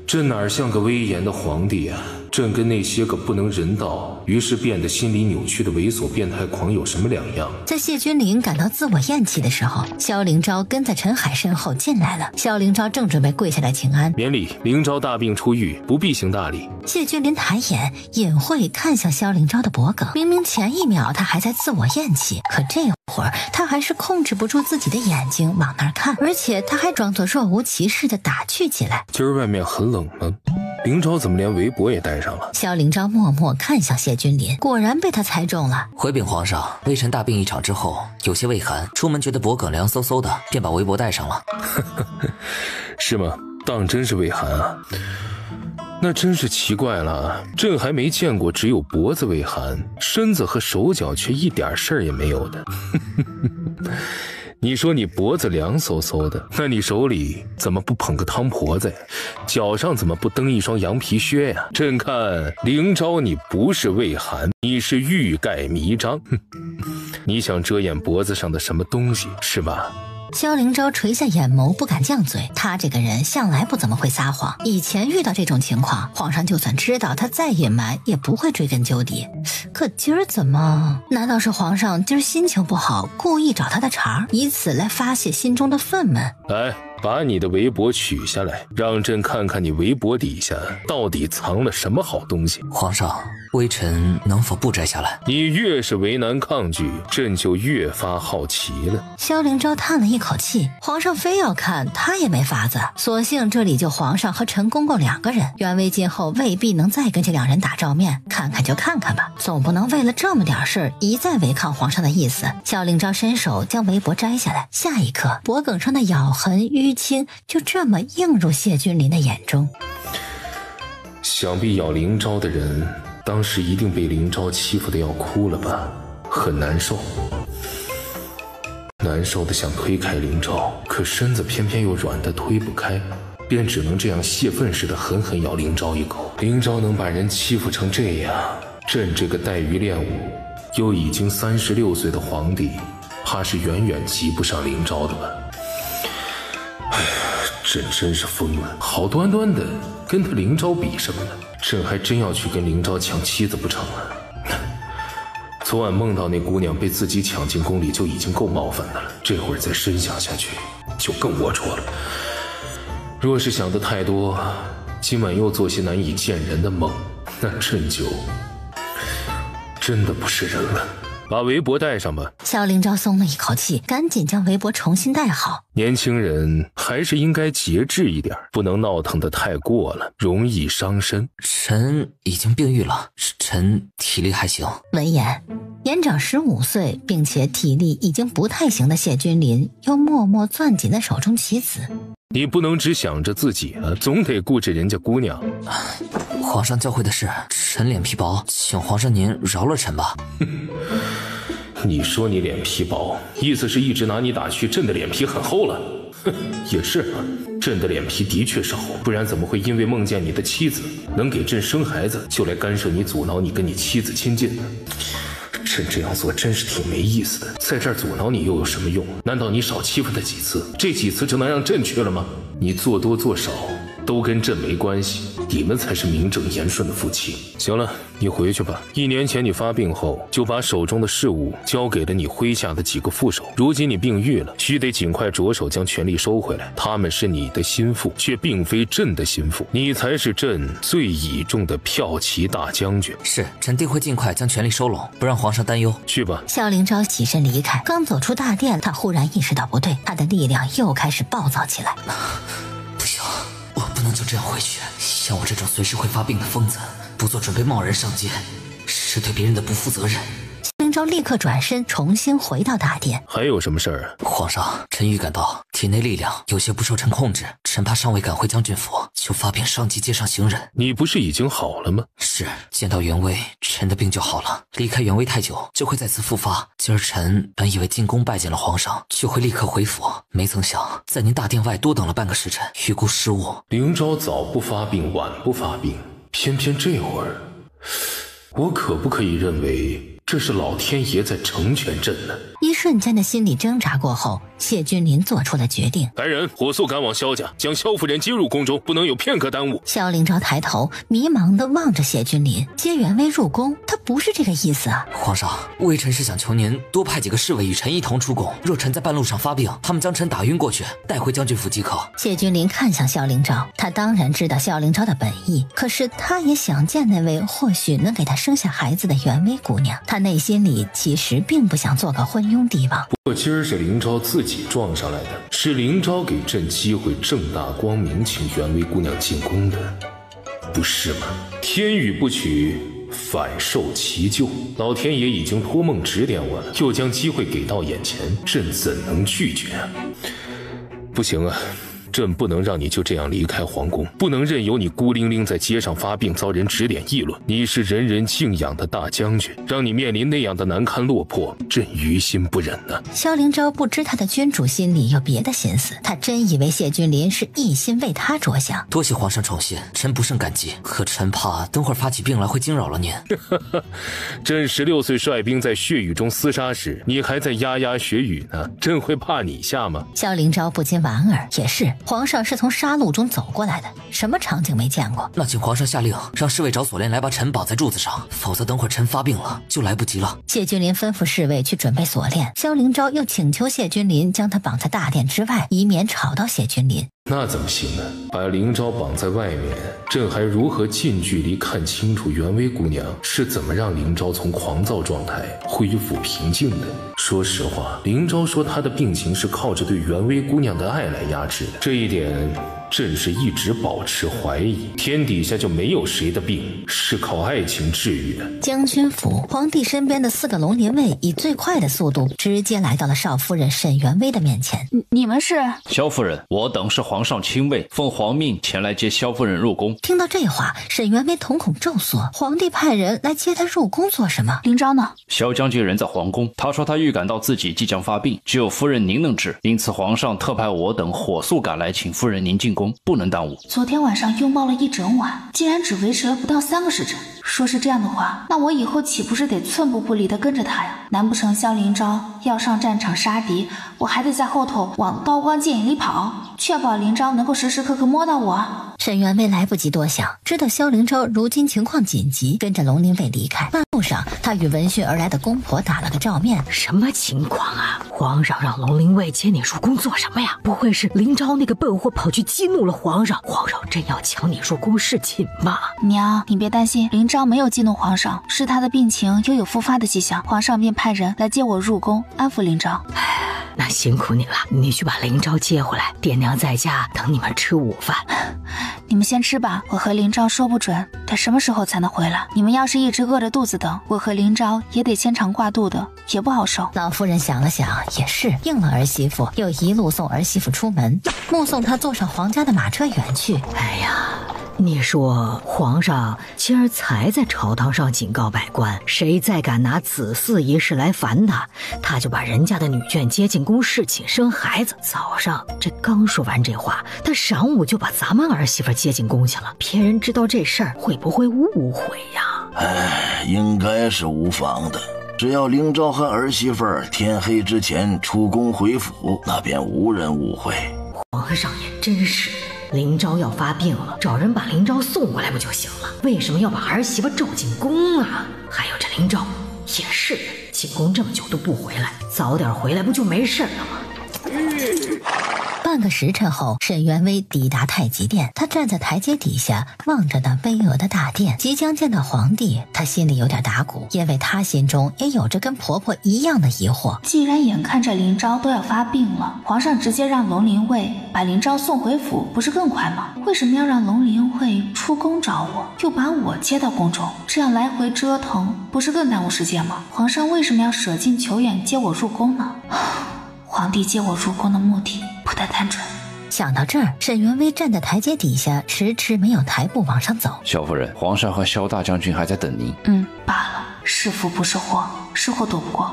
朕哪像个威严的皇帝啊？朕跟那些个不能人道，于是变得心理扭曲的猥琐变态狂有什么两样？在谢君临感到自我厌弃的时候，萧灵昭跟在陈海身后进来了。萧灵昭正准备跪下来请安，免礼，灵昭大病初愈，不必行大礼。谢君临抬眼隐晦看向萧灵昭的脖颈，明明前一秒他还在自我厌弃，可这会儿他还是控制不住自己的眼睛往那儿看，而且他还装作若无其事地打趣起来。今儿外面很冷吗？灵昭怎么连围脖也戴上了？萧灵昭默默看向谢君临，果然被他猜中了。回禀皇上，微臣大病一场之后有些畏寒，出门觉得脖颈凉飕飕的，便把围脖戴上了。是吗？当真是畏寒啊？那真是奇怪了，朕还没见过只有脖子畏寒，身子和手脚却一点事儿也没有的。你说你脖子凉飕飕的，那你手里怎么不捧个汤婆子呀？脚上怎么不蹬一双羊皮靴呀？朕看灵昭你不是畏寒，你是欲盖弥彰。你想遮掩脖子上的什么东西是吧？萧灵昭垂下眼眸，不敢犟嘴。他这个人向来不怎么会撒谎，以前遇到这种情况，皇上就算知道他再隐瞒，也不会追根究底。可今儿怎么？难道是皇上今儿心情不好，故意找他的茬，以此来发泄心中的愤懑？来，把你的围脖取下来，让朕看看你围脖底下到底藏了什么好东西。皇上，微臣能否不摘下来？你越是为难抗拒，朕就越发好奇了。萧灵昭叹了一口气，皇上非要看，他也没法子。所幸这里就皇上和陈公公2个人，袁威今后未必能再跟这2人打照面，看看就看看吧，总不能为了这么点事儿一再违抗皇上的意思。萧灵昭伸手将围脖摘下来，下一刻脖颈上的咬痕淤青就这么映入谢君临的眼中。想必咬灵昭的人当时一定被灵昭欺负的要哭了吧，很难受，难受的想推开灵昭，可身子偏偏又软的推不开，便只能这样泄愤似的狠狠咬灵昭一口。灵昭能把人欺负成这样，朕这个带鱼练武又已经36岁的皇帝，怕是远远及不上灵昭的吧。哎呀，朕真是疯了，好端端的跟他灵昭比什么呢？朕还真要去跟灵昭抢妻子不成啊？昨晚梦到那姑娘被自己抢进宫里就已经够冒犯的了，这会儿再深想下去就更龌龊了。若是想得太多，今晚又做些难以见人的梦，那朕就真的不是人了。把围脖戴上吧。萧灵昭松了一口气，赶紧将围脖重新戴好。年轻人还是应该节制一点，不能闹腾得太过了，容易伤身。臣已经病愈了，臣体力还行。闻言，年长15岁并且体力已经不太行的谢君临又默默攥紧了手中棋子。你不能只想着自己啊，总得顾着人家姑娘。皇上教诲的是，臣脸皮薄，请皇上您饶了臣吧。你说你脸皮薄，意思是一直拿你打趣朕的脸皮很厚了。哼，也是啊，朕的脸皮的确是厚，不然怎么会因为梦见你的妻子能给朕生孩子，就来干涉你、阻挠你跟你妻子亲近呢？朕这样做真是挺没意思的，在这儿阻挠你又有什么用？难道你少欺负他几次，这几次就能让朕去了吗？你做多做少都跟朕没关系，你们才是名正言顺的夫妻。行了，你回去吧。1年前你发病后，就把手中的事务交给了你麾下的几个副手。如今你病愈了，须得尽快着手将权力收回来。他们是你的心腹，却并非朕的心腹，你才是朕最倚重的骠骑大将军。是，臣定会尽快将权力收拢，不让皇上担忧。去吧。萧灵昭起身离开，刚走出大殿，他忽然意识到不对，他的力量又开始暴躁起来。不行，我不能就这样回去。像我这种随时会发病的疯子，不做准备贸然上街，是对别人的不负责任。灵昭立刻转身，重新回到大殿。还有什么事儿啊？皇上，臣预感到体内力量有些不受臣控制，臣怕尚未赶回将军府，就发病上级街上行人。你不是已经好了吗？是，见到袁威，臣的病就好了。离开袁威太久，就会再次复发。今儿臣本以为进宫拜见了皇上，就会立刻回府，没曾想在您大殿外多等了半个时辰，预估失误。灵昭早不发病，晚不发病，偏偏这会儿，我可不可以认为这是老天爷在成全朕呢？一瞬间的心理挣扎过后，谢君临做出了决定。来人，火速赶往萧家，将萧夫人接入宫中，不能有片刻耽误。萧灵昭抬头迷茫地望着谢君临，接袁威入宫，他不是这个意思啊。皇上，微臣是想求您多派几个侍卫与臣一同出宫，若臣在半路上发病，他们将臣打晕过去，带回将军府即可。谢君临看向萧灵昭，他当然知道萧灵昭的本意，可是他也想见那位或许能给他生下孩子的袁威姑娘。他内心里其实并不想做个昏庸帝王。不过今儿是灵昭自己撞上来的，是灵昭给朕机会正大光明请袁威姑娘进宫的，不是吗？天与不取，反受其咎。老天爷已经托梦指点我了，又将机会给到眼前，朕怎能拒绝啊？不行啊，朕不能让你就这样离开皇宫，不能任由你孤零零在街上发病，遭人指点议论。你是人人敬仰的大将军，让你面临那样的难堪落魄，朕于心不忍呢。萧灵昭不知他的君主心里有别的心思，他真以为谢君临是一心为他着想。多谢皇上宠信，臣不胜感激，可臣怕等会儿发起病来会惊扰了您。朕16岁率兵在血雨中厮杀时，你还在牙牙学语呢，朕会怕你下吗？萧灵昭不禁莞尔，也是皇上是从杀戮中走过来的，什么场景没见过？那请皇上下令，让侍卫找锁链来把臣绑在柱子上，否则等会儿臣发病了就来不及了。谢君临吩咐侍卫去准备锁链，萧灵昭又请求谢君临将他绑在大殿之外，以免吵到谢君临。那怎么行呢？把灵昭绑在外面，朕还如何近距离看清楚袁薇姑娘是怎么让灵昭从狂躁状态恢复平静的？说实话，灵昭说她的病情是靠着对袁薇姑娘的爱来压制的，这一点朕是一直保持怀疑。天底下就没有谁的病是靠爱情治愈的。将军府，皇帝身边的4个龙鳞卫以最快的速度直接来到了少夫人沈元薇的面前。你们是？萧夫人，我等是皇上亲卫，奉皇命前来接萧夫人入宫。听到这话，沈元薇瞳孔骤缩。皇帝派人来接她入宫做什么？灵昭呢？萧将军人在皇宫，他说他预感到自己即将发病，只有夫人您能治，因此皇上特派我等火速赶来，请夫人您进宫，不能耽误。昨天晚上拥抱了一整晚，竟然只维持了不到3个时辰。说是这样的话，那我以后岂不是得寸步不离地跟着他呀？难不成萧灵昭要上战场杀敌，我还得在后头往刀光剑影里跑，确保灵昭能够时时刻刻摸到我？沈元薇来不及多想，知道萧灵昭如今情况紧急，跟着龙鳞卫离开。半路上，他与闻讯而来的公婆打了个照面。什么情况啊？皇上让龙鳞卫接你入宫做什么呀？不会是灵昭那个笨货跑去激怒了皇上？皇上真要抢你入宫侍寝吗？娘，你别担心，灵昭没有激怒皇上，是他的病情又有复发的迹象，皇上便派人来接我入宫，安抚灵昭。那辛苦你了，你去把灵昭接回来，爹娘在家等你们吃午饭。你们先吃吧，我和灵昭说不准他什么时候才能回来。你们要是一直饿着肚子等，我和灵昭也得牵肠挂肚的，也不好受。老夫人想了想，也是，应了儿媳妇，又一路送儿媳妇出门，目送她坐上皇家的马车远去。哎呀，你说皇上今儿才在朝堂上警告百官，谁再敢拿子嗣一事来烦他就把人家的女眷接进宫侍寝生孩子。早上这刚说完这话，他晌午就把咱们儿媳妇接进宫去了，别人知道这事儿会不会误会呀？应该是无妨的，只要灵昭和儿媳妇天黑之前出宫回府，那便无人误会。皇上也真是，灵昭要发病了，找人把灵昭送过来不就行了？为什么要把儿媳妇召进宫啊？还有这灵昭也是，进宫这么久都不回来，早点回来不就没事了吗？半个时辰后，沈元薇抵达太极殿。她站在台阶底下，望着那巍峨的大殿，即将见到皇帝。她心里有点打鼓，因为她心中也有着跟婆婆一样的疑惑。既然眼看着灵昭都要发病了，皇上直接让龙鳞卫把灵昭送回府，不是更快吗？为什么要让龙鳞卫出宫找我，又把我接到宫中？这样来回折腾，不是更耽误时间吗？皇上为什么要舍近求远接我入宫呢？皇帝接我入宫的目的不太单纯。想到这儿，沈元薇站在台阶底下，迟迟没有抬步往上走。萧夫人，皇上和萧大将军还在等您。罢了，是福不是祸，是祸躲不过。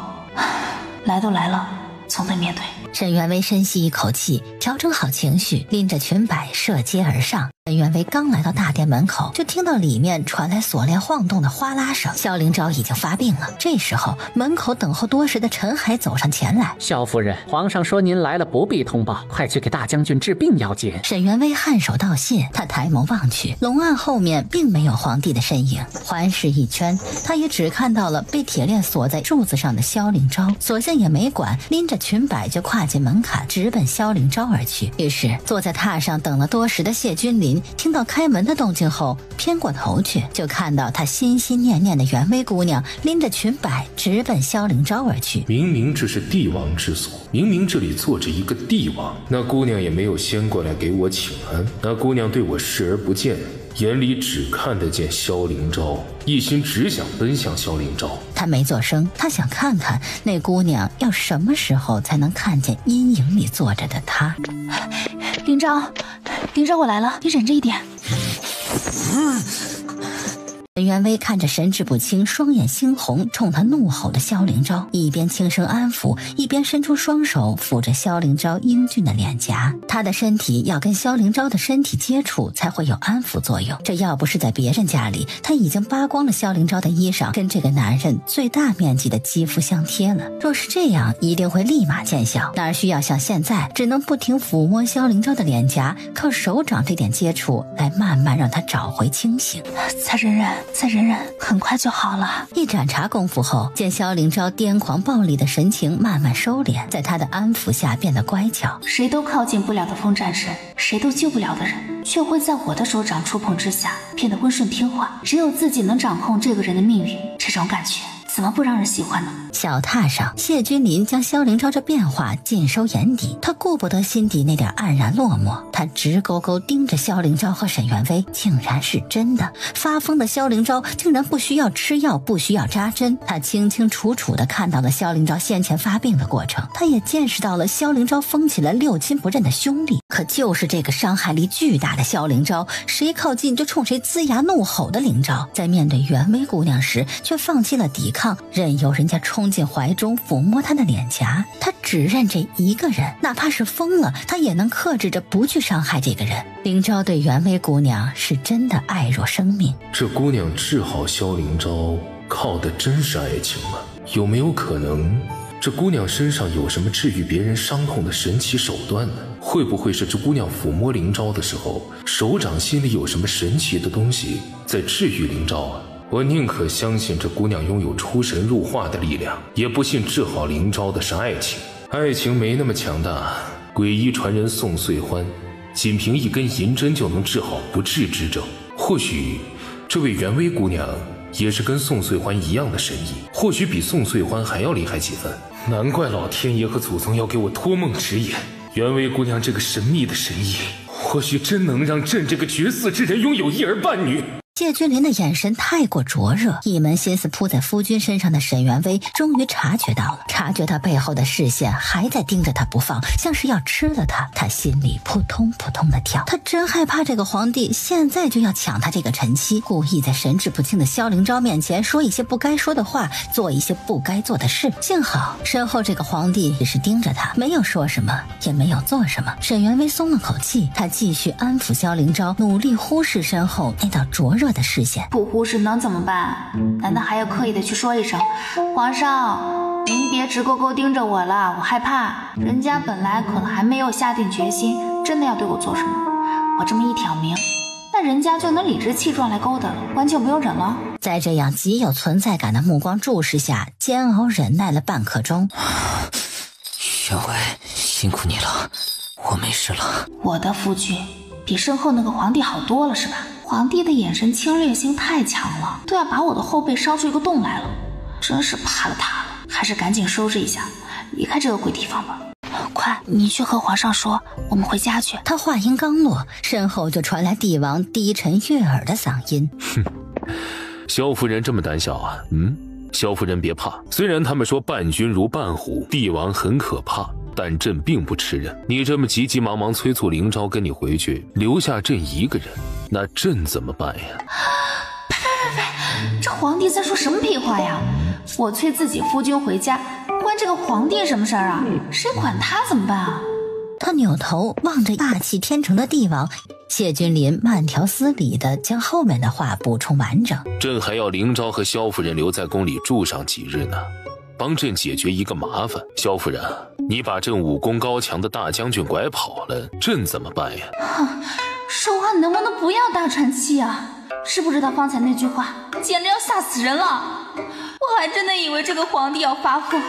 来都来了，总得面对。沈元薇深吸一口气，调整好情绪，拎着裙摆射阶而上。沈元薇刚来到大殿门口，就听到里面传来锁链晃动的哗啦声。萧灵昭已经发病了。这时候，门口等候多时的陈海走上前来。萧夫人，皇上说您来了，不必通报，快去给大将军治病要紧。沈元薇颔首道谢，他抬眸望去，龙案后面并没有皇帝的身影。环视一圈，他也只看到了被铁链锁在柱子上的萧灵昭，索性也没管，拎着裙摆就跨进门槛，直奔萧灵昭而去。于是，坐在榻上等了多时的谢君临听到开门的动静后，偏过头去，就看到他心心念念的袁薇姑娘拎着裙摆直奔萧灵昭而去。明明这是帝王之所，明明这里坐着一个帝王，那姑娘也没有先过来给我请安，那姑娘对我视而不见，眼里只看得见萧灵昭，一心只想奔向萧灵昭。他没作声，他想看看那姑娘要什么时候才能看见阴影里坐着的他。灵昭，灵昭，我来了，你忍着一点。沈元威看着神志不清、双眼猩红、冲他怒吼的萧灵昭，一边轻声安抚，一边伸出双手抚着萧灵昭英俊的脸颊。他的身体要跟萧灵昭的身体接触，才会有安抚作用。这要不是在别人家里，他已经扒光了萧灵昭的衣裳，跟这个男人最大面积的肌肤相贴了。若是这样，一定会立马见效，哪需要像现在只能不停抚摸萧灵昭的脸颊，靠手掌这点接触来慢慢让他找回清醒。再忍忍，很快就好了。一盏茶功夫后，见萧灵昭癫狂暴戾的神情慢慢收敛，在他的安抚下变得乖巧。谁都靠近不了的风战神，谁都救不了的人，却会在我的手掌触碰之下变得温顺听话。只有自己能掌控这个人的命运，这种感觉怎么不让人喜欢呢？小榻上，谢君临将萧灵昭这变化尽收眼底，他顾不得心底那点黯然落寞，他直勾勾盯着萧灵昭和沈元威，竟然是真的。发疯的萧灵昭竟然不需要吃药，不需要扎针，他清清楚楚地看到了萧灵昭先前发病的过程，他也见识到了萧灵昭疯起了六亲不认的凶力。可就是这个伤害力巨大的萧灵昭，谁靠近就冲谁龇牙怒吼的灵昭，在面对元威姑娘时却放弃了抵抗，任由人家冲进怀中抚摸他的脸颊。他只认这一个人，哪怕是疯了，他也能克制着不去伤害这个人。灵昭对元威姑娘是真的爱若生命。这姑娘治好萧灵昭靠的真是爱情吗？有没有可能这姑娘身上有什么治愈别人伤痛的神奇手段呢？会不会是这姑娘抚摸灵昭的时候，手掌心里有什么神奇的东西在治愈灵昭啊？我宁可相信这姑娘拥有出神入化的力量，也不信治好灵昭的是爱情。爱情没那么强大，诡医传人宋穗欢仅凭一根银针就能治好不治之症。或许这位元威姑娘也是跟宋穗欢一样的神医，或许比宋穗欢还要厉害几分。难怪老天爷和祖宗要给我托梦指引，元威姑娘这个神秘的神医，或许真能让朕这个绝嗣之人拥有一儿半女。谢君临的眼神太过灼热，一门心思扑在夫君身上的沈元威终于察觉到了，察觉他背后的视线还在盯着他不放，像是要吃了他。他心里扑通扑通的跳，他真害怕这个皇帝现在就要抢他这个臣妻，故意在神志不清的萧灵昭面前说一些不该说的话，做一些不该做的事。幸好身后这个皇帝只是盯着他，没有说什么，也没有做什么。沈元威松了口气，他继续安抚萧灵昭，努力忽视身后那道灼热的视线。不忽视能怎么办？难道还要刻意的去说一声，皇上您别直勾勾盯着我了，我害怕。人家本来可能还没有下定决心真的要对我做什么，我这么一挑明，那人家就能理直气壮来勾搭了，完全不用忍了。在这样极有存在感的目光注视下，煎熬忍耐了半刻钟。元威，辛苦你了，我没事了。我的夫君比身后那个皇帝好多了是吧？皇帝的眼神侵略性太强了，都要把我的后背烧出一个洞来了，真是怕了他了。还是赶紧收拾一下，离开这个鬼地方吧。快，你去和皇上说，我们回家去。他话音刚落，身后就传来帝王低沉悦耳的嗓音。哼，萧夫人这么胆小啊？萧夫人别怕，虽然他们说伴君如伴虎，帝王很可怕，但朕并不吃人。你这么急急忙忙催促灵昭跟你回去，留下朕一个人，那朕怎么办呀？呸！这皇帝在说什么屁话呀？我催自己夫君回家，关这个皇帝什么事儿啊？谁管他怎么办啊？他扭头望着大气天成的帝王，谢君临慢条斯理地将后面的话补充完整。朕还要灵昭和萧夫人留在宫里住上几日呢，帮朕解决一个麻烦。萧夫人，你把朕武功高强的大将军拐跑了，朕怎么办呀？说话能不能不要大喘气啊？知不知道方才那句话简直要吓死人了？我还真的以为这个皇帝要发疯，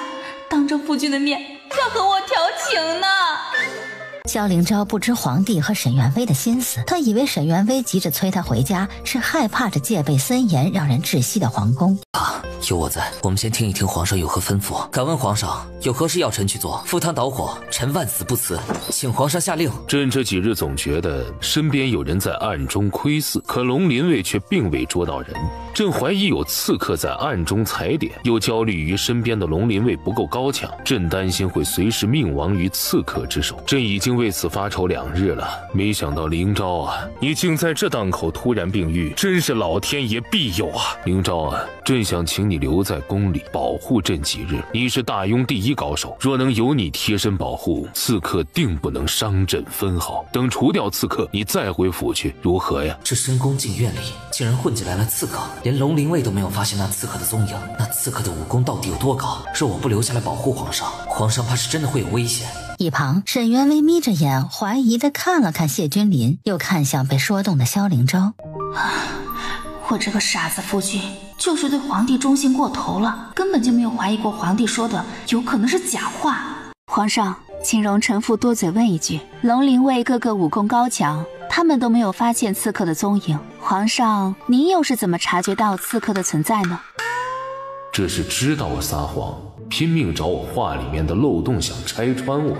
当着夫君的面要和我调情呢。萧灵昭不知皇帝和沈元威的心思，他以为沈元威急着催他回家，是害怕着戒备森严让人窒息的皇宫。有我在，我们先听一听皇上有何吩咐。敢问皇上有何事要臣去做？赴汤蹈火，臣万死不辞。请皇上下令。朕这几日总觉得身边有人在暗中窥伺，可龙林卫却并未捉到人。朕怀疑有刺客在暗中踩点，又焦虑于身边的龙林卫不够高强，朕担心会随时命亡于刺客之手。朕已经为此发愁2日了，没想到灵昭啊，你竟在这档口突然病愈，真是老天爷庇佑啊！灵昭啊，朕想请你留在宫里保护朕几日。你是大雍第一高手，若能有你贴身保护，刺客定不能伤朕分毫。等除掉刺客，你再回府去，如何呀？这深宫禁院里竟然混进来了刺客，连龙灵卫都没有发现那刺客的踪影。那刺客的武功到底有多高？若我不留下来保护皇上，皇上怕是真的会有危险。一旁，沈渊微眯着眼，怀疑地看了看谢君临，又看向被说动的萧灵昭。我这个傻子夫君，就是对皇帝忠心过头了，根本就没有怀疑过皇帝说的有可能是假话。皇上，请容臣妇多嘴问一句，龙灵卫个个武功高强，他们都没有发现刺客的踪影，皇上您又是怎么察觉到刺客的存在呢？这是知道我撒谎，拼命找我话里面的漏洞想拆穿我。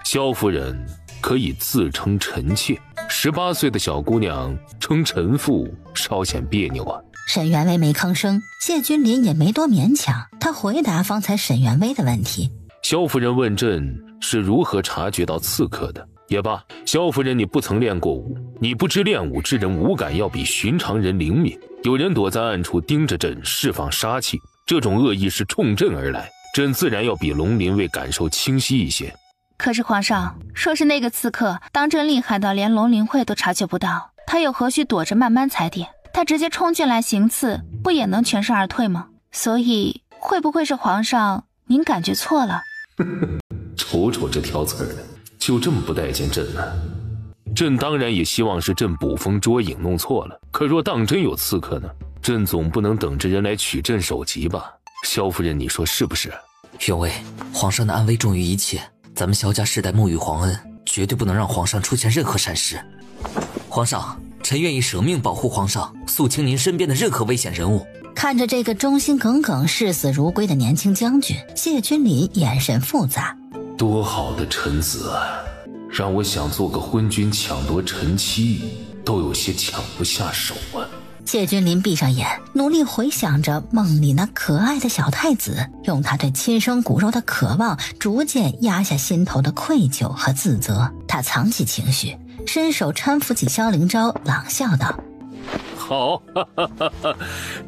萧夫人可以自称臣妾，18岁的小姑娘称臣妇稍显别扭啊。沈元威没吭声，谢君临也没多勉强，他回答方才沈元威的问题。萧夫人问朕是如何察觉到刺客的。也罢，萧夫人你不曾练过武，你不知练武之人五感要比寻常人灵敏，有人躲在暗处盯着朕释放杀气，这种恶意是冲朕而来，朕自然要比龙林卫感受清晰一些。可是皇上，说是那个刺客当真厉害到连龙灵会都察觉不到，他又何须躲着慢慢踩点？他直接冲进来行刺，不也能全身而退吗？所以会不会是皇上您感觉错了？瞅瞅这挑刺的，就这么不待见朕呢？朕当然也希望是朕捕风捉影弄错了，可若当真有刺客呢？朕总不能等着人来取朕首级吧？萧夫人你说是不是？元威，皇上的安危重于一切，咱们萧家世代沐浴皇恩，绝对不能让皇上出现任何闪失。皇上，臣愿意舍命保护皇上，肃清您身边的任何危险人物。看着这个忠心耿耿视死如归的年轻将军，谢君临眼神复杂。多好的臣子啊，让我想做个昏君抢夺臣妻都有些抢不下手啊。谢君临闭上眼，努力回想着梦里那可爱的小太子，用他对亲生骨肉的渴望逐渐压下心头的愧疚和自责。他藏起情绪，伸手搀扶起萧灵昭，朗笑道：好，哈哈哈哈，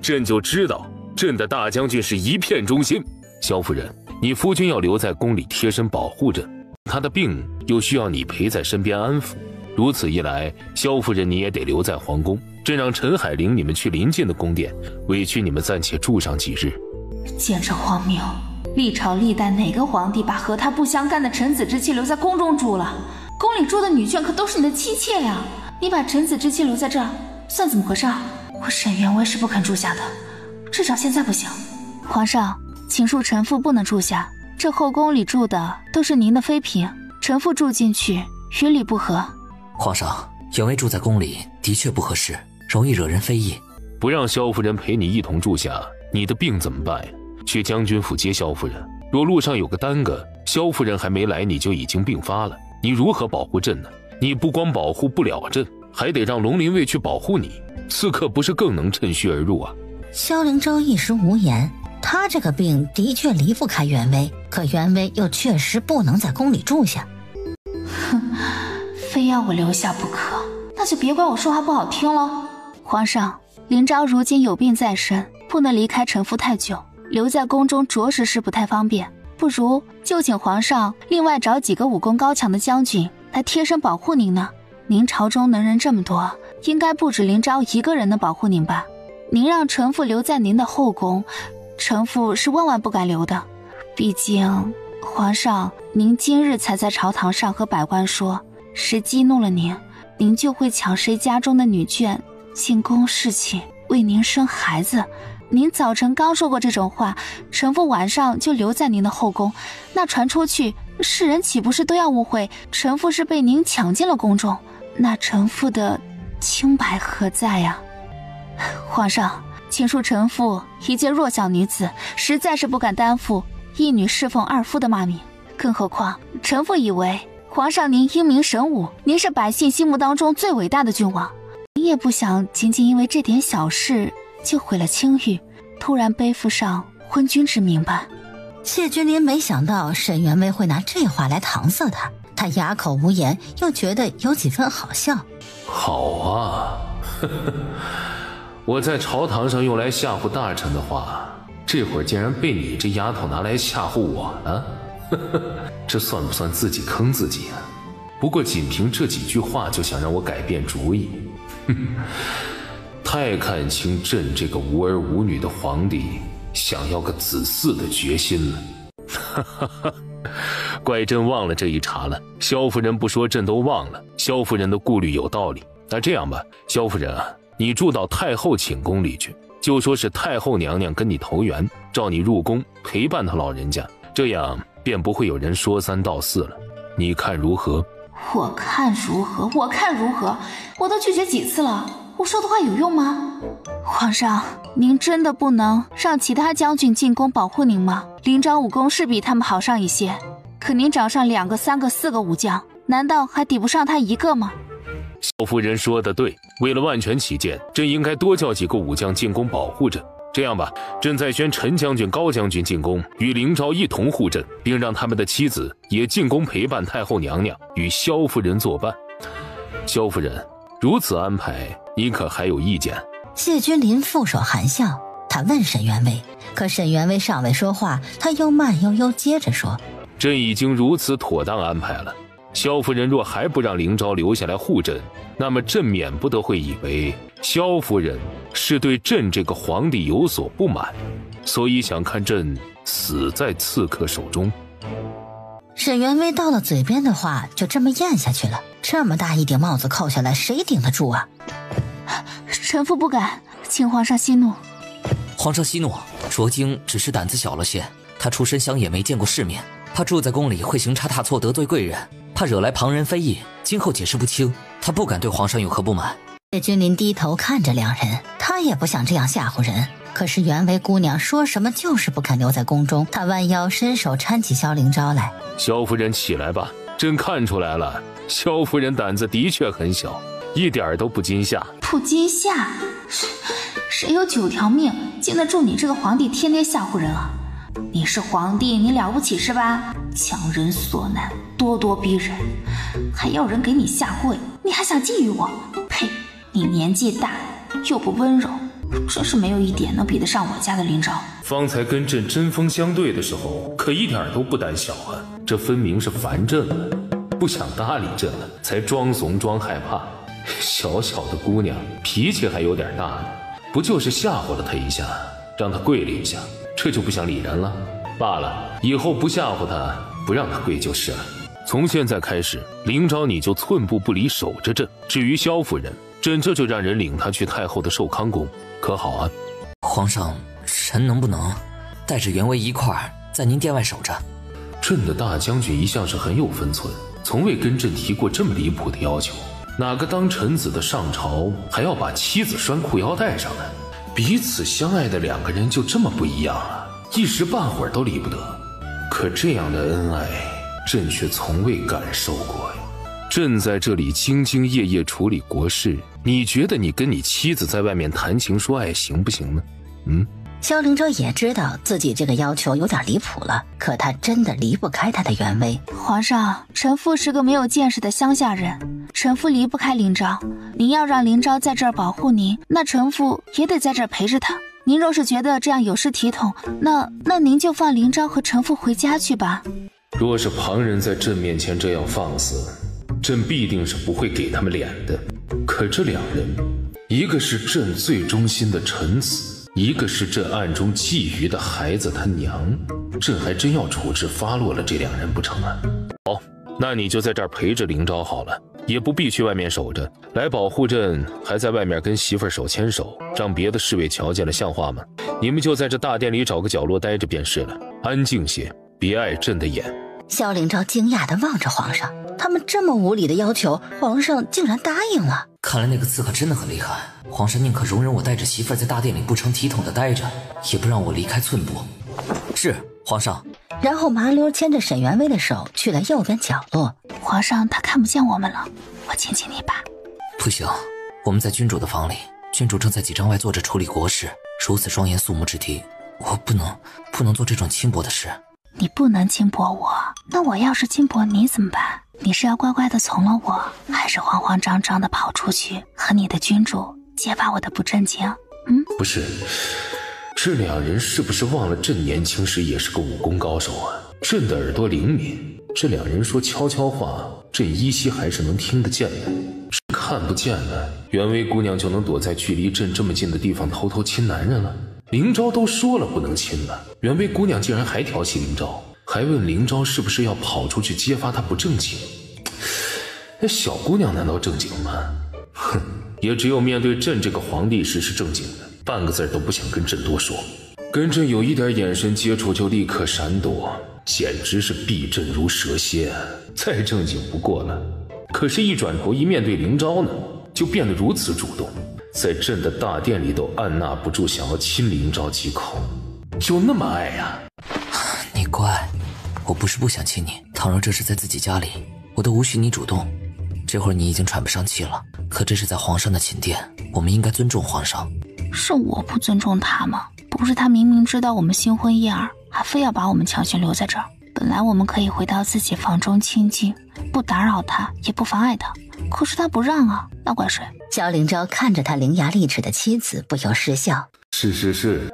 朕就知道朕的大将军是一片忠心。萧夫人，你夫君要留在宫里贴身保护朕，他的病又需要你陪在身边安抚，如此一来，萧夫人你也得留在皇宫，朕让陈海领你们去邻近的宫殿，委屈你们暂且住上几日。简直荒谬！历朝历代哪个皇帝把和他不相干的臣子之妻留在宫中住了？宫里住的女眷可都是你的妻妾呀！你把臣子之妻留在这儿，算怎么回事？我沈元威是不肯住下的，至少现在不行。皇上，请恕臣妇不能住下，这后宫里住的都是您的妃嫔，臣妇住进去与理不合。皇上，元威住在宫里的确不合适，容易惹人非议。不让萧夫人陪你一同住下，你的病怎么办呀？去将军府接萧夫人，若路上有个耽搁，萧夫人还没来你就已经病发了，你如何保护朕呢？你不光保护不了朕，还得让龙林卫去保护你，刺客不是更能趁虚而入啊？萧灵昭一时无言，他这个病的确离不开元威，可元威又确实不能在宫里住下。哼，非要我留下不可，那就别怪我说话不好听了。皇上，灵昭如今有病在身，不能离开臣妇太久，留在宫中着实是不太方便，不如就请皇上另外找几个武功高强的将军来贴身保护您呢。您朝中能人这么多，应该不止灵昭一个人能保护您吧？您让臣妇留在您的后宫，臣妇是万万不敢留的。毕竟皇上您今日才在朝堂上和百官说，谁激怒了您，您就会抢谁家中的女眷进宫侍寝，为您生孩子。您早晨刚说过这种话，臣妇晚上就留在您的后宫，那传出去，世人岂不是都要误会臣妇是被您抢进了宫中？那臣妇的清白何在呀？皇上，秦恕臣妇一介弱小女子，实在是不敢担负一女侍奉二夫的骂名。更何况，臣妇以为皇上您英明神武，您是百姓心目当中最伟大的君王，您也不想仅仅因为这点小事就毁了清誉，突然背负上昏君之名吧。谢君临没想到沈元威会拿这话来搪塞他，他哑口无言，又觉得有几分好笑。好啊，呵呵，我在朝堂上用来吓唬大臣的话，这会儿竟然被你这丫头拿来吓唬我了，呵呵，这算不算自己坑自己啊？不过仅凭这几句话就想让我改变主意，哼，太看清朕这个无儿无女的皇帝想要个子嗣的决心了。哈哈哈，怪朕忘了这一茬了。萧夫人不说，朕都忘了。萧夫人的顾虑有道理。那这样吧，萧夫人啊，你住到太后寝宫里去，就说是太后娘娘跟你投缘，召你入宫陪伴她老人家，这样便不会有人说三道四了。你看如何？我看如何？我看如何？我都拒绝几次了，我说的话有用吗？皇上，您真的不能让其他将军进宫保护您吗？临漳武功是比他们好上一些，可您找上2个、3个、4个武将，难道还抵不上他一个吗？萧夫人说的对，为了万全起见，朕应该多叫几个武将进宫保护朕。这样吧，朕再宣陈将军、高将军进宫，与凌昭一同护朕，并让他们的妻子也进宫陪伴太后娘娘，与萧夫人作伴。萧夫人，如此安排，你可还有意见？谢君临负手含笑，他问沈元威，可沈元威尚未说话，他又慢悠悠接着说：朕已经如此妥当安排了，萧夫人若还不让凌昭留下来护朕，那么朕免不得会以为萧夫人是对朕这个皇帝有所不满，所以想看朕死在刺客手中。沈元威到了嘴边的话就这么咽下去了，这么大一顶帽子扣下来，谁顶得住啊？臣妇不敢，请皇上息怒。皇上息怒，卓京只是胆子小了些，他出身乡野，没见过世面，怕住在宫里会行差踏错，得罪贵人，怕惹来旁人非议，今后解释不清，他不敢对皇上有何不满。谢君临低头看着两人，他也不想这样吓唬人，可是元威姑娘说什么就是不肯留在宫中。他弯腰伸手搀起萧凌昭来。萧夫人起来吧，朕看出来了，萧夫人胆子的确很小，一点都不惊吓。不惊吓？谁有9条命经得住你这个皇帝天天吓唬人啊？你是皇帝，你了不起是吧？强人所难，咄咄逼人，还要人给你下跪，你还想觊觎我？呸！你年纪大又不温柔，真是没有一点能比得上我家的凌昭。方才跟朕针锋相对的时候，可一点都不胆小啊，这分明是烦朕了，不想搭理朕了，才装怂装害怕。小小的姑娘脾气还有点大呢，不就是吓唬了她一下，让她跪了一下，这就不想理人了？罢了，以后不吓唬她，不让她跪就是了。从现在开始，凌昭你就寸步不离守着朕，至于萧夫人，朕这就让人领她去太后的寿康宫，可好啊？皇上，臣能不能带着元威一块儿在您殿外守着？朕的大将军一向是很有分寸，从未跟朕提过这么离谱的要求。哪个当臣子的上朝还要把妻子拴裤腰带上呢？彼此相爱的2个人就这么不一样啊，一时半会儿都离不得。可这样的恩爱，朕却从未感受过呀。朕在这里兢兢业业处理国事，你觉得你跟你妻子在外面谈情说爱行不行呢？萧凌昭也知道自己这个要求有点离谱了，可他真的离不开他的元威。皇上，臣妇是个没有见识的乡下人，臣妇离不开凌昭。您要让凌昭在这儿保护您，那臣妇也得在这儿陪着他。您若是觉得这样有失体统，那您就放凌昭和臣妇回家去吧。若是旁人在朕面前这样放肆，朕必定是不会给他们脸的。可这2人，一个是朕最忠心的臣子，一个是朕暗中觊觎的孩子他娘，朕还真要处置发落了这2人不成啊？好，那你就在这儿陪着凌昭好了，也不必去外面守着，来保护朕还在外面跟媳妇儿手牵手，让别的侍卫瞧见了像话吗？你们就在这大殿里找个角落待着便是了，安静些，别碍朕的眼。萧灵昭惊讶地望着皇上，他们这么无理的要求，皇上竟然答应了。看来那个刺客真的很厉害，皇上宁可容忍我带着媳妇儿在大殿里不成体统的待着，也不让我离开寸步。是，皇上。然后麻溜牵着沈元威的手去了右边角落。皇上他看不见我们了，我亲亲你吧。不行，我们在君主的房里，君主正在几丈外坐着处理国事，如此庄严肃穆之地，我不能做这种轻薄的事。你不能轻薄我，那我要是轻薄你怎么办？你是要乖乖的从了我，还是慌慌张张的跑出去和你的君主揭发我的不正经？不是，这两人是不是忘了朕年轻时也是个武功高手啊？朕的耳朵灵敏，这两人说悄悄话，朕依稀还是能听得见的。是看不见了，元薇姑娘就能躲在距离朕这么近的地方偷偷亲男人了？灵昭都说了不能亲了，元薇姑娘竟然还调戏灵昭，还问灵昭是不是要跑出去揭发她不正经。那小姑娘难道正经吗？哼，也只有面对朕这个皇帝时是正经的，半个字都不想跟朕多说。跟朕有一点眼神接触就立刻闪躲，简直是避朕如蛇蝎，再正经不过了。可是一转头一面对灵昭呢，就变得如此主动，在朕的大殿里都按捺不住想要亲灵昭几口，就那么爱呀？你乖，我不是不想亲你，倘若这是在自己家里，我都无需你主动。这会儿你已经喘不上气了，可这是在皇上的寝殿，我们应该尊重皇上。是我不尊重他吗？不是他明明知道我们新婚燕尔，还非要把我们强行留在这儿。本来我们可以回到自己房中清静，不打扰他，也不妨碍他，可是他不让啊，那怪谁？萧灵昭看着他伶牙俐齿的妻子，不由失笑。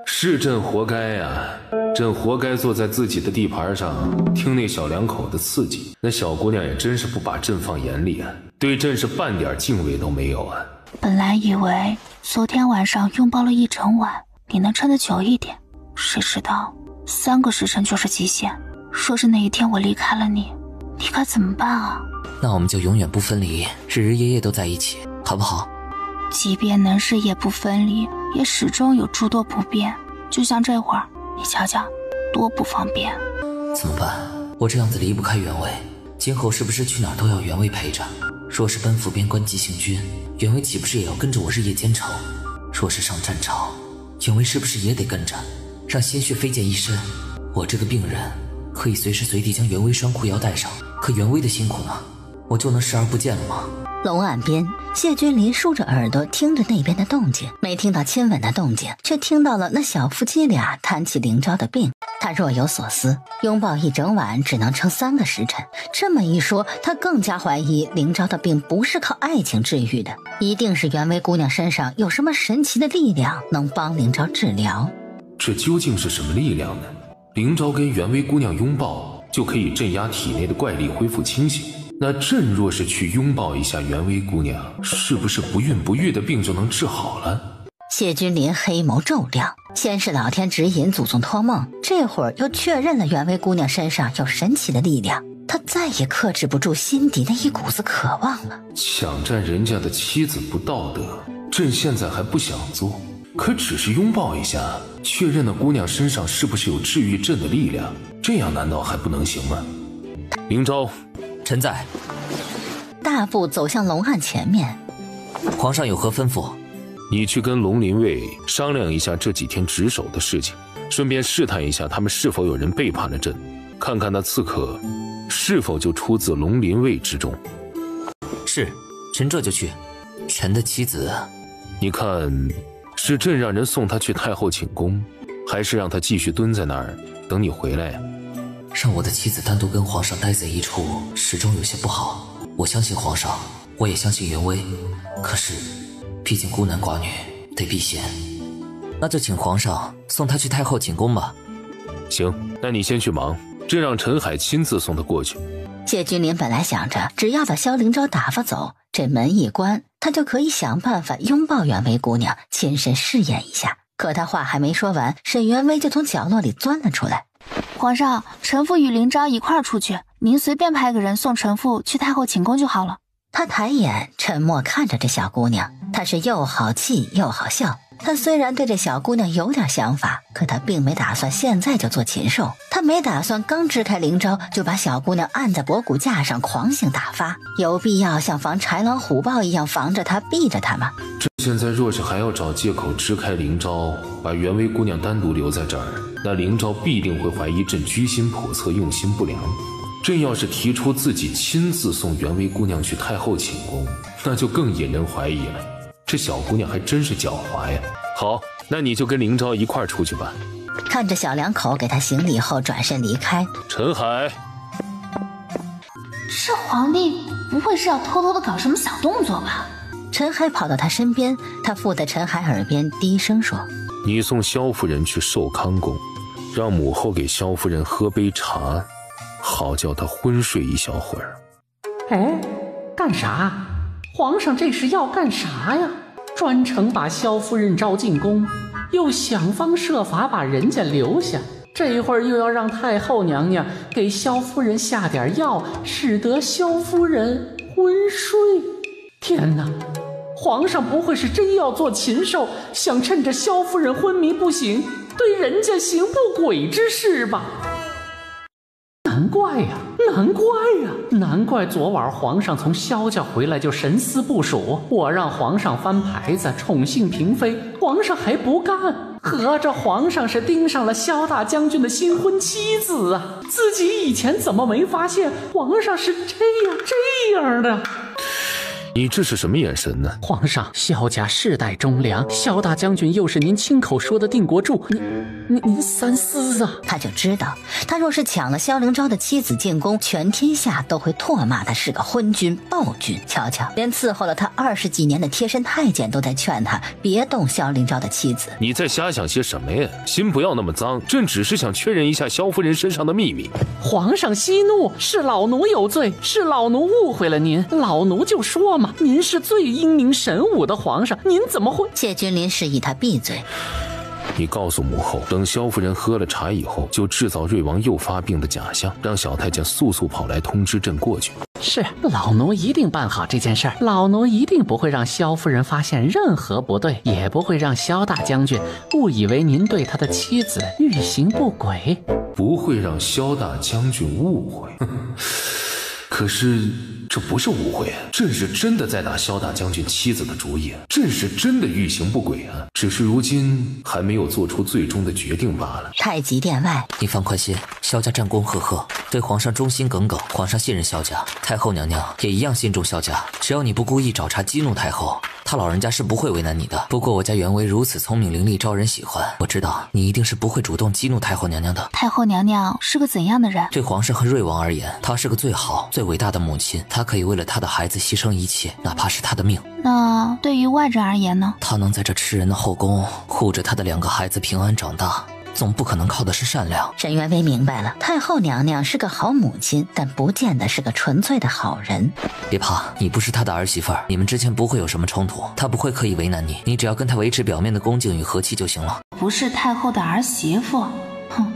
是朕活该呀！朕活该坐在自己的地盘上，听那小两口的刺激。那小姑娘也真是不把朕放眼里啊，对朕是半点敬畏都没有啊。本来以为昨天晚上拥抱了一整晚，你能撑得久一点，谁知道3个时辰就是极限。说是那一天我离开了你，你该怎么办啊？那我们就永远不分离，日日夜夜都在一起，好不好？即便能日夜不分离，也始终有诸多不便。就像这会儿，你瞧瞧，多不方便。怎么办？我这样子离不开袁薇，今后是不是去哪儿都要袁薇陪着？若是奔赴边关急行军，袁薇岂不是也要跟着我日夜兼程？若是上战场，袁薇是不是也得跟着，让鲜血飞溅一身？我这个病人可以随时随地将袁薇拴裤腰带上，可袁薇的辛苦呢，我就能视而不见了吗？龙岸边，谢君临竖着耳朵听着那边的动静，没听到亲吻的动静，却听到了那小夫妻俩谈起灵昭的病。他若有所思，拥抱一整晚只能撑3个时辰。这么一说，他更加怀疑灵昭的病不是靠爱情治愈的，一定是元薇姑娘身上有什么神奇的力量能帮灵昭治疗。这究竟是什么力量呢？灵昭跟元薇姑娘拥抱就可以镇压体内的怪力，恢复清醒。那朕若是去拥抱一下元薇姑娘，是不是不孕不育的病就能治好了？谢君临黑眸骤亮，先是老天指引，祖宗托梦，这会儿又确认了元薇姑娘身上有神奇的力量，他再也克制不住心底那一股子渴望了。抢占人家的妻子不道德，朕现在还不想做，可只是拥抱一下，确认了姑娘身上是不是有治愈朕的力量，这样难道还不能行吗？灵昭，臣在。大步走向龙案前面。皇上有何吩咐？你去跟龙临卫商量一下这几天值守的事情，顺便试探一下他们是否有人背叛了朕，看看那刺客是否就出自龙临卫之中。是，臣这就去。臣的妻子，你看是朕让人送她去太后寝宫，还是让她继续蹲在那儿等你回来呀？让我的妻子单独跟皇上待在一处，始终有些不好。我相信皇上，我也相信元薇，可是毕竟孤男寡女，得避嫌。那就请皇上送她去太后寝宫吧。行，那你先去忙，朕让陈海亲自送她过去。谢君临本来想着只要把萧灵昭打发走，这门一关，他就可以想办法拥抱元薇姑娘，亲身试验一下。可他话还没说完，沈元薇就从角落里钻了出来。皇上，臣妇与灵昭一块儿出去，您随便派个人送臣妇去太后寝宫就好了。他抬眼沉默看着这小姑娘，她是又好气又好笑，他虽然对这小姑娘有点想法，可他并没打算现在就做禽兽。他没打算刚支开灵招就把小姑娘按在博古架上狂性打发，有必要像防豺狼虎豹一样防着她避着她吗？这现在若是还要找借口支开灵招，把袁薇姑娘单独留在这儿，那灵招必定会怀疑朕居心叵测，用心不良。朕要是提出自己亲自送袁薇姑娘去太后寝宫，那就更引人怀疑了。这小姑娘还真是狡猾呀。好，那你就跟灵招一块儿出去吧。看着小两口给他行礼后转身离开。陈海，这皇帝不会是要偷偷的搞什么小动作吧？陈海跑到他身边，他附在陈海耳边低声说：你送萧夫人去寿康宫，让母后给萧夫人喝杯茶，好叫她昏睡一小会儿。哎，干啥？皇上这是要干啥呀？专程把萧夫人招进宫，又想方设法把人家留下，这会儿又要让太后娘娘给萧夫人下点药，使得萧夫人昏睡。天哪，皇上不会是真要做禽兽，想趁着萧夫人昏迷不醒，对人家行不轨之事吧？难怪昨晚皇上从萧家回来就神思不属，我让皇上翻牌子宠幸嫔妃，皇上还不干，合着皇上是盯上了萧大将军的新婚妻子啊！自己以前怎么没发现皇上是这样的？你这是什么眼神呢？皇上，萧家世代忠良，萧大将军又是您亲口说的定国柱，您三思啊！他就知道，他若是抢了萧灵昭的妻子进宫，全天下都会唾骂他是个昏君暴君。瞧瞧，连伺候了他20几年的贴身太监都在劝他别动萧灵昭的妻子。你在瞎想些什么呀？心不要那么脏，朕只是想确认一下萧夫人身上的秘密。皇上息怒，是老奴有罪，是老奴误会了您，老奴就说嘛，您是最英明神武的皇上，您怎么会？谢君临示意他闭嘴。你告诉母后，等萧夫人喝了茶以后，就制造瑞王又发病的假象，让小太监速跑来通知朕过去。是，老奴一定办好这件事儿，老奴一定不会让萧夫人发现任何不对，也不会让萧大将军误以为您对他的妻子欲行不轨。不会让萧大将军误会。可是这不是误会啊，朕是真的在打萧大将军妻子的主意，朕是真的欲行不轨啊，只是如今还没有做出最终的决定罢了。太极殿外，你放宽心，萧家战功赫赫，对皇上忠心耿耿，皇上信任萧家，太后娘娘也一样信重萧家，只要你不故意找茬激怒太后，他老人家是不会为难你的。不过我家袁薇如此聪明伶俐，招人喜欢，我知道你一定是不会主动激怒太后娘娘的。太后娘娘是个怎样的人？对皇上和瑞王而言，她是个最好最伟大的母亲，她可以为了她的孩子牺牲一切，哪怕是她的命。那对于外人而言呢？她能在这吃人的后宫护着她的2个孩子平安长大，总不可能靠的是善良。沈元威明白了，太后娘娘是个好母亲，但不见得是个纯粹的好人。别怕，你不是她的儿媳妇儿，你们之间不会有什么冲突，她不会刻意为难你，你只要跟她维持表面的恭敬与和气就行了。不是太后的儿媳妇，哼，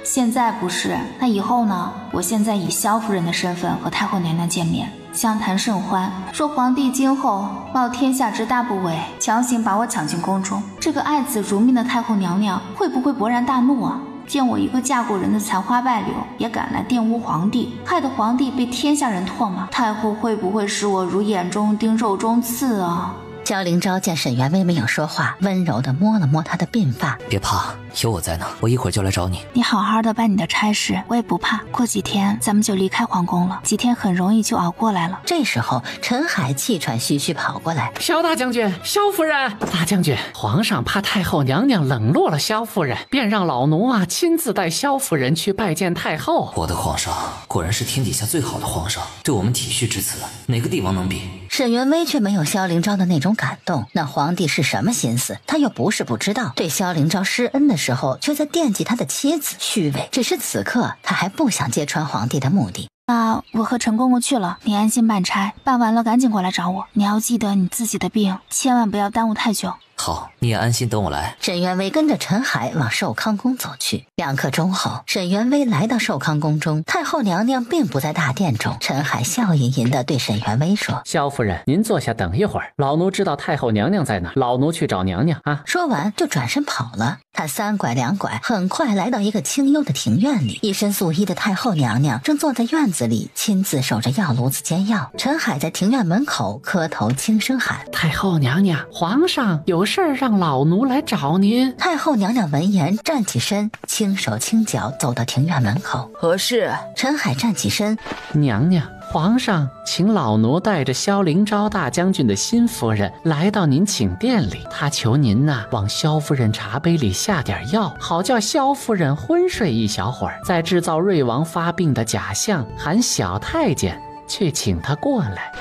现在不是，那以后呢？我现在以萧夫人的身份和太后娘娘见面，相谈甚欢，说皇帝今后冒天下之大不韪，强行把我抢进宫中，这个爱子如命的太后娘娘会不会勃然大怒啊？见我一个嫁过人的残花败柳，也敢来玷污皇帝，害得皇帝被天下人唾骂，太后会不会视我如眼中钉肉中刺啊？萧灵昭见沈元威没有说话，温柔地摸了摸他的鬓发。别怕，有我在呢，我一会儿就来找你。你好好的办你的差事，我也不怕。过几天咱们就离开皇宫了，几天很容易就熬过来了。这时候陈海气喘吁吁跑过来。萧大将军，萧夫人，大将军，皇上怕太后娘娘冷落了萧夫人，便让老奴亲自带萧夫人去拜见太后。我的皇上果然是天底下最好的皇上，对我们体恤至此，哪个帝王能比？沈元威却没有萧灵昭的那种感动，那皇帝是什么心思，他又不是不知道。对萧灵昭施恩的时候，却在惦记他的妻子，虚伪。只是此刻他还不想揭穿皇帝的目的。那我和陈公公去了，你安心办差，办完了赶紧过来找我。你要记得你自己的病，千万不要耽误太久。好，你也安心等我来。沈元威跟着陈海往寿康宫走去。2刻钟后，沈元威来到寿康宫中，太后娘娘并不在大殿中。陈海笑吟吟地对沈元威说：“萧夫人，您坐下等一会儿，老奴知道太后娘娘在哪，老奴去找娘娘啊。”说完就转身跑了。他3拐2拐，很快来到一个清幽的庭院里。一身素衣的太后娘娘正坐在院子里，亲自守着药炉子煎药。陈海在庭院门口磕头，轻声喊：“太后娘娘，皇上有事儿让老奴来找您。”太后娘娘闻言站起身，轻手轻脚走到庭院门口。何事？陈海站起身：“娘娘，皇上请老奴带着萧灵昭大将军的新夫人来到您寝殿里，他求您呐，往萧夫人茶杯里下点药，好叫萧夫人昏睡一小会儿，再制造瑞王发病的假象，喊小太监去请他过来。”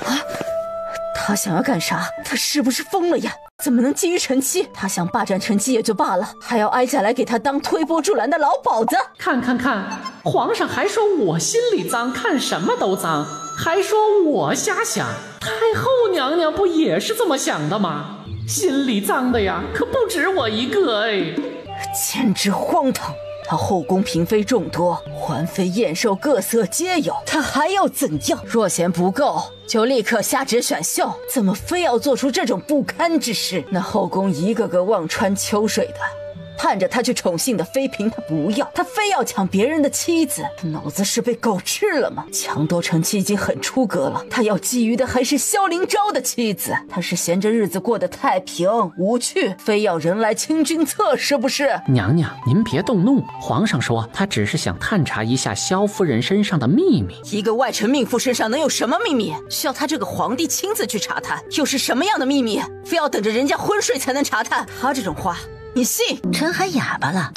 啊，他想要干啥？他是不是疯了呀？怎么能觊觎臣妻？他想霸占臣妻也就罢了，还要哀家来给他当推波助澜的老鸨子。看，皇上还说我心里脏，看什么都脏，还说我瞎想。太后娘娘不也是这么想的吗？心里脏的呀，可不止我一个哎。简直荒唐！他后宫嫔妃众多，环妃燕寿各色皆有，他还要怎样？若嫌不够，就立刻下旨选秀，怎么非要做出这种不堪之事？那后宫一个个望穿秋水的，盼着他去宠幸的妃嫔他不要，他非要抢别人的妻子，脑子是被狗吃了吗？抢夺臣妻已经很出格了，他要觊觎的还是萧灵昭的妻子。他是嫌着日子过得太平无趣，非要人来清君侧，是不是？娘娘您别动怒，皇上说他只是想探查一下萧夫人身上的秘密。一个外臣命妇身上能有什么秘密？需要他这个皇帝亲自去查探？又是什么样的秘密？非要等着人家昏睡才能查探？他这种话你信？陈海哑巴了，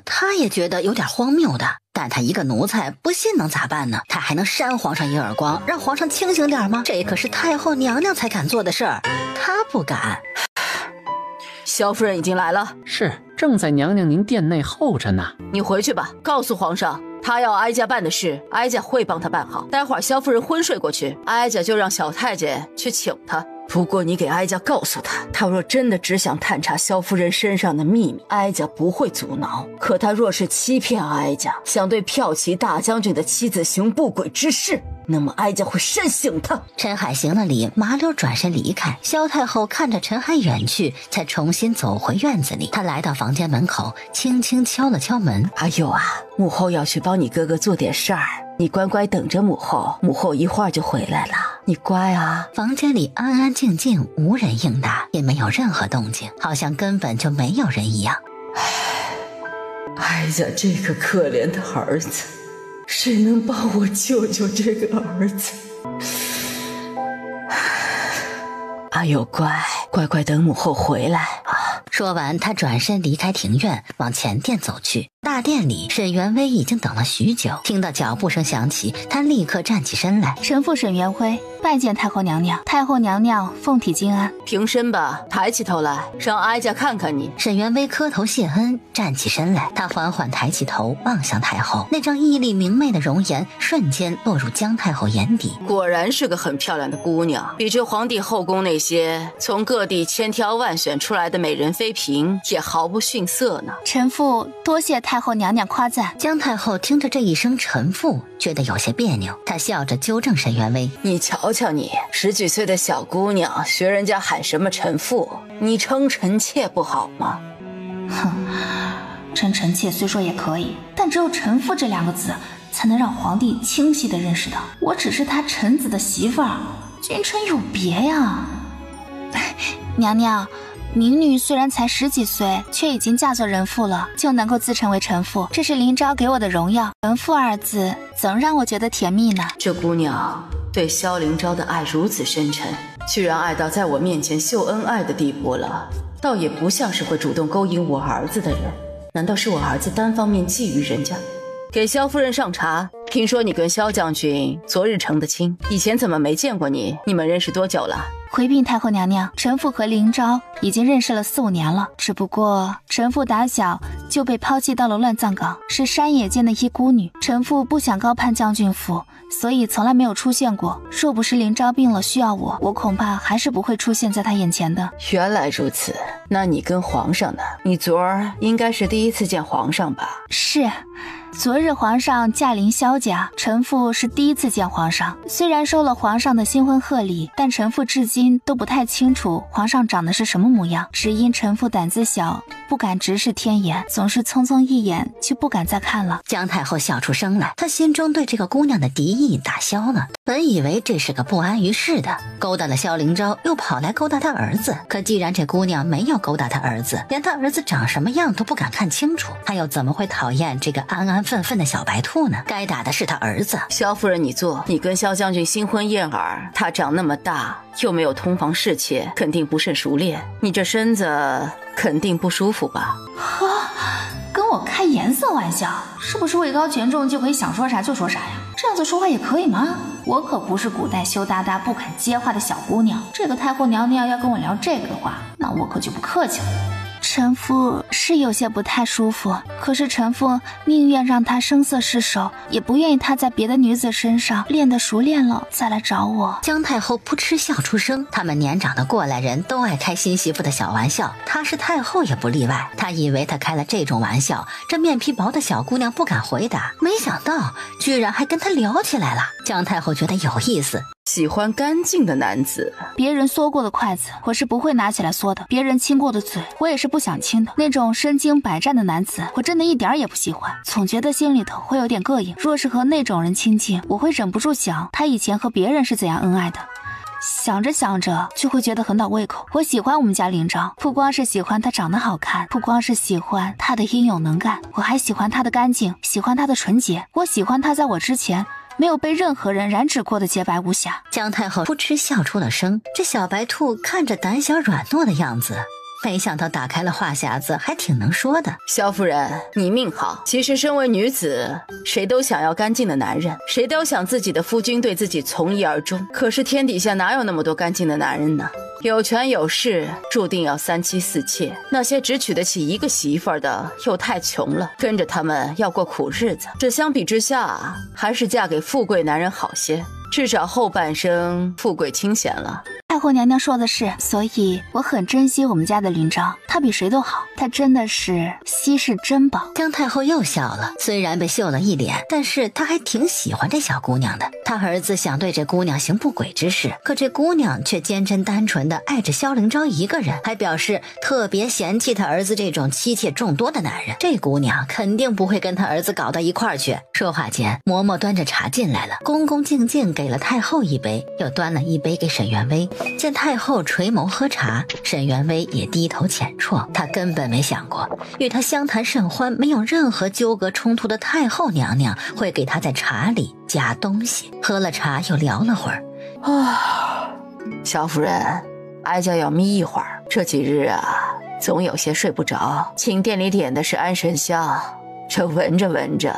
他也觉得有点荒谬的，但他一个奴才，不信能咋办呢？他还能扇皇上一耳光，让皇上清醒点吗？这可是太后娘娘才敢做的事儿，他不敢。萧夫人已经来了，是，正在娘娘您殿内候着呢。你回去吧，告诉皇上，他要哀家办的事，哀家会帮他办好。待会儿萧夫人昏睡过去，哀家就让小太监去请他。不过你给哀家告诉他，他若真的只想探查萧夫人身上的秘密，哀家不会阻挠。可他若是欺骗哀家，想对骠骑大将军的妻子行不轨之事，那么哀家会深省他。陈海行了礼，麻溜转身离开。萧太后看着陈海远去，才重新走回院子里。她来到房间门口，轻轻敲了敲门。阿佑啊，母后要去帮你哥哥做点事儿，你乖乖等着母后，母后一会儿就回来了，你乖啊。房间里安安静静，无人应答，也没有任何动静，好像根本就没有人一样。哀家这个可怜的儿子，谁能帮我救救这个儿子？阿佑乖乖等母后回来啊！说完，他转身离开庭院，往前殿走去。大殿里，沈元威已经等了许久，听到脚步声响起，他立刻站起身来。臣妇沈元辉拜见太后娘娘。太后娘娘凤体金安。平身吧，抬起头来，让哀家看看你。沈元威磕头谢恩，站起身来。他缓缓抬起头，望向太后，那张毅力明媚的容颜瞬间落入姜太后眼底。果然是个很漂亮的姑娘，比这皇帝后宫那些从各地千挑万选出来的美人妃嫔也毫不逊色呢。臣妇多谢太后娘娘夸赞。姜太后听着这一声臣妇，觉得有些别扭，她笑着纠正沈元威：“你瞧瞧你，10几岁的小姑娘，学人家喊什么臣妇，你称臣妾不好吗？”哼，称臣妾虽说也可以，但只有臣妇这2个字，才能让皇帝清晰地认识到，我只是他臣子的媳妇儿，君臣有别呀。娘娘，民女虽然才10几岁，却已经嫁作人妇了，就能够自称为臣妇，这是灵昭给我的荣耀。臣妇2字怎让我觉得甜蜜呢？这姑娘对萧灵昭的爱如此深沉，居然爱到在我面前秀恩爱的地步了，倒也不像是会主动勾引我儿子的人。难道是我儿子单方面觊觎人家？给萧夫人上茶。听说你跟萧将军昨日成的亲，以前怎么没见过你？你们认识多久了？回禀太后娘娘，臣妇和灵昭已经认识了4、5年了，只不过臣妇打小就被抛弃到了乱葬岗，是山野间的一孤女。臣妇不想高攀将军府，所以从来没有出现过。若不是林昭病了需要我，我恐怕还是不会出现在他眼前的。原来如此，那你跟皇上呢？你昨儿应该是第一次见皇上吧？是。昨日皇上驾临萧家，臣妇是第一次见皇上。虽然收了皇上的新婚贺礼，但臣妇至今都不太清楚皇上长得是什么模样。只因臣妇胆子小，不敢直视天颜，总是匆匆一眼就不敢再看了。姜太后笑出声来，她心中对这个姑娘的敌意打消了。本以为这是个不安于世的，勾搭了萧灵昭，又跑来勾搭他儿子。可既然这姑娘没有勾搭他儿子，连他儿子长什么样都不敢看清楚，他又怎么会讨厌这个安安分分的小白兔呢？该打的是他儿子。萧夫人，你坐。你跟萧将军新婚燕尔，他长那么大，又没有同房侍妾，肯定不甚熟练。你这身子肯定不舒服吧？跟我开颜色玩笑，是不是位高权重就可以想说啥就说啥呀？这样子说话也可以吗？我可不是古代羞答答不肯接话的小姑娘。这个太后娘娘要跟我聊这个的话，那我可就不客气了。臣妇是有些不太舒服，可是臣妇宁愿让他声色失手，也不愿意他在别的女子身上练得熟练了再来找我。姜太后扑哧笑出声，他们年长的过来人都爱开新媳妇的小玩笑，她是太后也不例外。她以为她开了这种玩笑，这面皮薄的小姑娘不敢回答，没想到居然还跟她聊起来了。姜太后觉得有意思。喜欢干净的男子，别人嗦过的筷子我是不会拿起来嗦的，别人亲过的嘴我也是不想亲的。那种身经百战的男子我真的一点也不喜欢，总觉得心里头会有点膈应。若是和那种人亲近，我会忍不住想他以前和别人是怎样恩爱的，想着想着就会觉得很倒胃口。我喜欢我们家林昭，不光是喜欢他长得好看，不光是喜欢他的英勇能干，我还喜欢他的干净，喜欢他的纯洁，我喜欢他在我之前没有被任何人染指过的洁白无瑕。姜太后扑哧笑出了声，这小白兔看着胆小软糯的样子，没想到打开了话匣子，还挺能说的。萧夫人，你命好。其实身为女子，谁都想要干净的男人，谁都想自己的夫君对自己从一而终。可是天底下哪有那么多干净的男人呢？有权有势，注定要三妻四妾。那些只娶得起一个媳妇儿的，又太穷了，跟着他们要过苦日子。这相比之下，还是嫁给富贵男人好些，至少后半生富贵清闲了。太后娘娘说的是，所以我很珍惜我们家的林昭，她比谁都好，她真的是稀世珍宝。姜太后又笑了，虽然被秀了一脸，但是她还挺喜欢这小姑娘的。她儿子想对这姑娘行不轨之事，可这姑娘却坚贞单纯的爱着萧灵昭一个人，还表示特别嫌弃她儿子这种妻妾众多的男人。这姑娘肯定不会跟她儿子搞到一块儿去。说话间，嬷嬷端着茶进来了，恭恭敬敬给了太后一杯，又端了一杯给沈元威。见太后垂眸喝茶，沈元威也低头浅啜。他根本没想过，与他相谈甚欢、没有任何纠葛冲突的太后娘娘会给他在茶里加东西。喝了茶，又聊了会儿。萧夫人，哀家要眯一会儿。这几日啊，总有些睡不着。寝殿里点的是安神香，这闻着闻着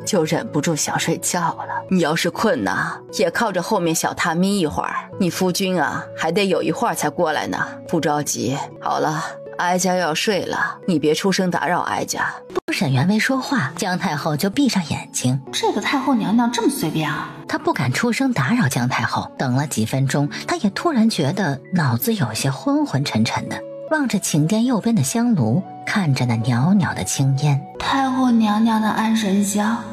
就忍不住想睡觉了。你要是困呐，也靠着后面小榻眯一会儿。你夫君啊，还得有一会儿才过来呢，不着急。好了，哀家要睡了，你别出声打扰哀家。不沈元威说话，姜太后就闭上眼睛。这个太后娘娘这么随便啊？她不敢出声打扰姜太后。等了几分钟，她也突然觉得脑子有些昏昏沉沉的，望着寝殿右边的香炉，看着那袅袅的青烟。太后娘娘的安神香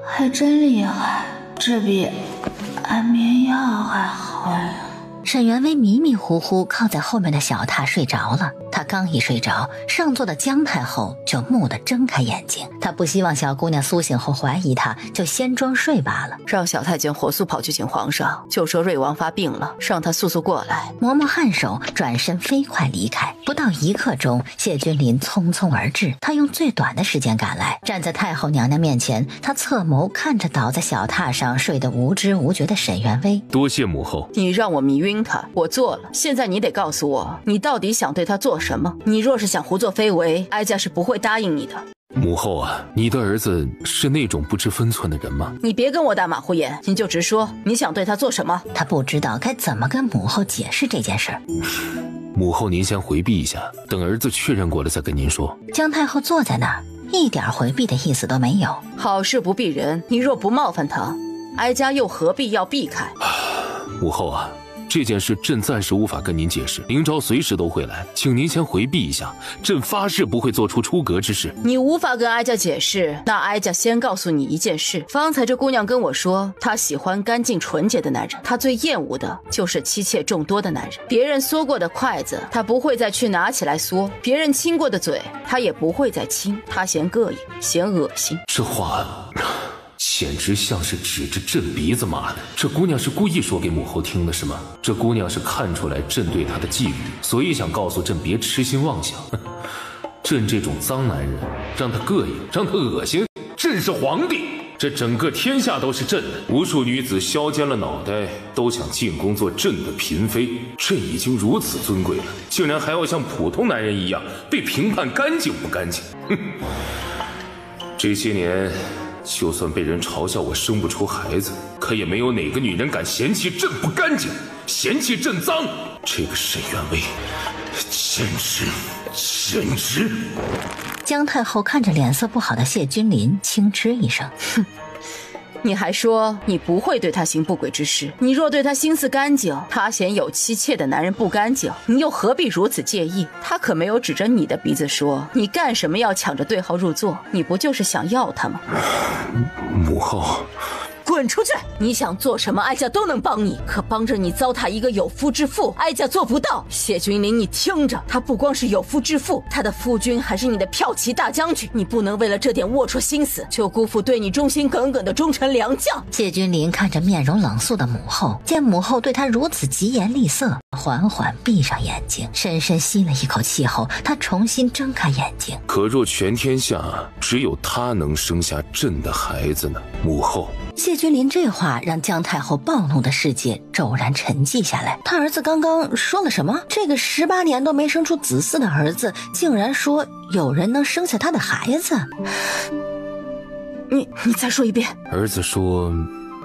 还真厉害，这比安眠药还好呀。沈元威迷迷糊糊靠在后面的小榻睡着了。他刚一睡着，上座的姜太后就蓦地睁开眼睛。她不希望小姑娘苏醒后怀疑她，就先装睡罢了。让小太监火速跑去请皇上，就说瑞王发病了，让他速速过来。嬷嬷颔首，转身飞快离开。不到1刻钟，谢君临匆匆而至。他用最短的时间赶来，站在太后娘娘面前，他侧眸看着倒在小榻上睡得无知无觉的沈元威。多谢母后。你让我迷晕他，我做了。现在你得告诉我，你到底想对他做什么？你若是想胡作非为，哀家是不会答应你的。母后啊，你的儿子是那种不知分寸的人吗？你别跟我打马虎眼，你就直说你想对他做什么。他不知道该怎么跟母后解释这件事。母后您先回避一下，等儿子确认过了再跟您说。姜太后坐在那儿，一点回避的意思都没有。好事不避人，你若不冒犯他，哀家又何必要避开？母后啊，这件事朕暂时无法跟您解释，灵昭随时都会来，请您先回避一下，朕发誓不会做出出格之事。你无法跟哀家解释，那哀家先告诉你一件事，方才这姑娘跟我说，她喜欢干净纯洁的男人，她最厌恶的就是妻妾众多的男人。别人嗦过的筷子，她不会再去拿起来嗦；别人亲过的嘴，她也不会再亲，她嫌膈应，嫌恶心。这话简直像是指着朕鼻子骂的。这姑娘是故意说给母后听的是吗？这姑娘是看出来朕对她的觊觎，所以想告诉朕别痴心妄想。朕这种脏男人，让她膈应，让她恶心。朕是皇帝，这整个天下都是朕的，无数女子削尖了脑袋都想进宫做朕的嫔妃。朕已经如此尊贵了，竟然还要像普通男人一样被评判干净不干净。哼！这些年就算被人嘲笑我生不出孩子，可也没有哪个女人敢嫌弃朕不干净，嫌弃朕脏。这个沈远薇简直。姜太后看着脸色不好的谢君临，轻嗤一声，哼。你还说你不会对他行不轨之事，你若对他心思干净，他嫌有妻妾的男人不干净，你又何必如此介意？他可没有指着你的鼻子说，你干什么要抢着对号入座？你不就是想要他吗？母后，滚出去！你想做什么，哀家都能帮你，可帮着你糟蹋一个有夫之妇，哀家做不到。谢君临，你听着，他不光是有夫之妇，他的夫君还是你的骠骑大将军，你不能为了这点龌龊心思，就辜负对你忠心耿耿的忠臣良将。谢君临看着面容冷肃的母后，见母后对他如此疾言厉色，缓缓闭上眼睛，深深吸了一口气后，他重新睁开眼睛。可若全天下只有他能生下朕的孩子呢？母后。谢君临这话让姜太后暴怒的世界骤然沉寂下来。他儿子刚刚说了什么？这个18年都没生出子嗣的儿子，竟然说有人能生下他的孩子。你再说一遍。儿子说，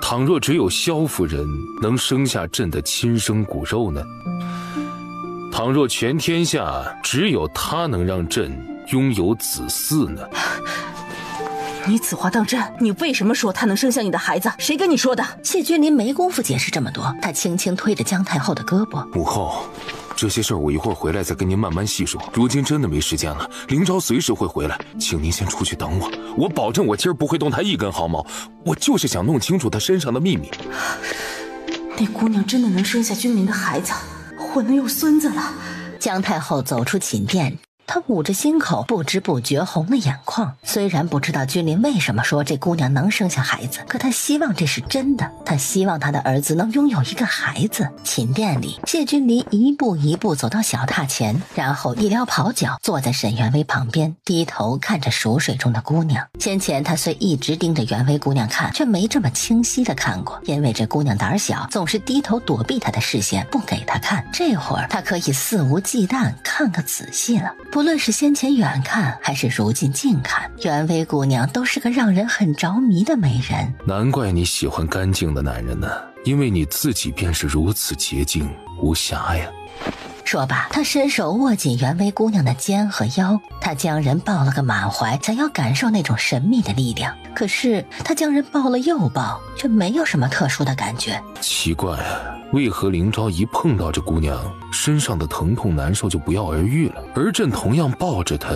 倘若只有萧夫人能生下朕的亲生骨肉呢？倘若全天下只有她能让朕拥有子嗣呢？你此话当真？你为什么说他能生下你的孩子？谁跟你说的？谢君临没工夫解释这么多，他轻轻推着姜太后的胳膊。母后，这些事儿我一会儿回来再跟您慢慢细说，如今真的没时间了。灵昭随时会回来，请您先出去等我，我保证我今儿不会动他一根毫毛，我就是想弄清楚他身上的秘密。那姑娘真的能生下君临的孩子，我能有孙子了。姜太后走出寝殿，他捂着心口，不知不觉红了眼眶。虽然不知道君临为什么说这姑娘能生下孩子，可他希望这是真的，他希望他的儿子能拥有一个孩子。寝殿里，谢君临一步一步走到小榻前，然后一撩袍角，坐在沈元薇旁边，低头看着熟睡中的姑娘。先前他虽一直盯着元薇姑娘看，却没这么清晰的看过，因为这姑娘胆小，总是低头躲避他的视线，不给他看。这会儿他可以肆无忌惮看个仔细了。不论是先前远看还是如今近看，元薇姑娘都是个让人很着迷的美人。难怪你喜欢干净的男人呢，因为你自己便是如此洁净无瑕呀。说罢，他伸手握紧元薇姑娘的肩和腰，他将人抱了个满怀，想要感受那种神秘的力量。可是他将人抱了又抱，却没有什么特殊的感觉。奇怪啊，为何灵昭一碰到这姑娘身上的疼痛难受就不药而愈了，而朕同样抱着她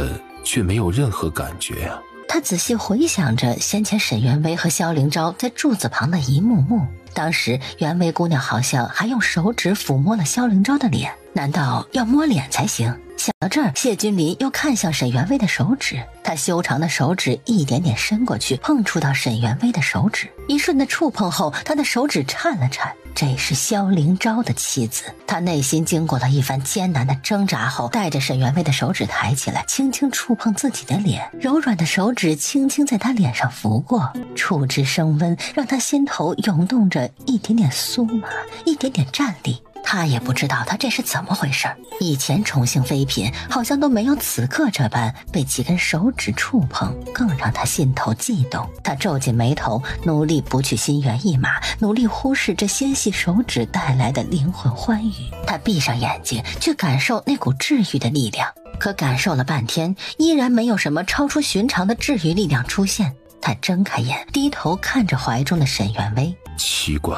却没有任何感觉啊？他仔细回想着先前沈元薇和萧灵昭在柱子旁的一幕幕，当时元薇姑娘好像还用手指抚摸了萧灵昭的脸，难道要摸脸才行？想到这儿，谢君临又看向沈元薇的手指，他修长的手指一点点伸过去，碰触到沈元薇的手指，一瞬的触碰后，他的手指颤了颤。这是萧灵昭的妻子，他内心经过了一番艰难的挣扎后，带着沈元薇的手指抬起来，轻轻触碰自己的脸，柔软的手指轻轻在他脸上拂过，触之生温，让他心头涌动着一点点酥麻，一点点战栗。他也不知道他这是怎么回事，以前宠幸妃嫔好像都没有此刻这般被几根手指触碰，更让他心头悸动。他皱紧眉头，努力不去心猿意马，努力忽视这纤细手指带来的灵魂欢愉。他闭上眼睛去感受那股治愈的力量，可感受了半天，依然没有什么超出寻常的治愈力量出现。他睁开眼，低头看着怀中的沈远薇。奇怪，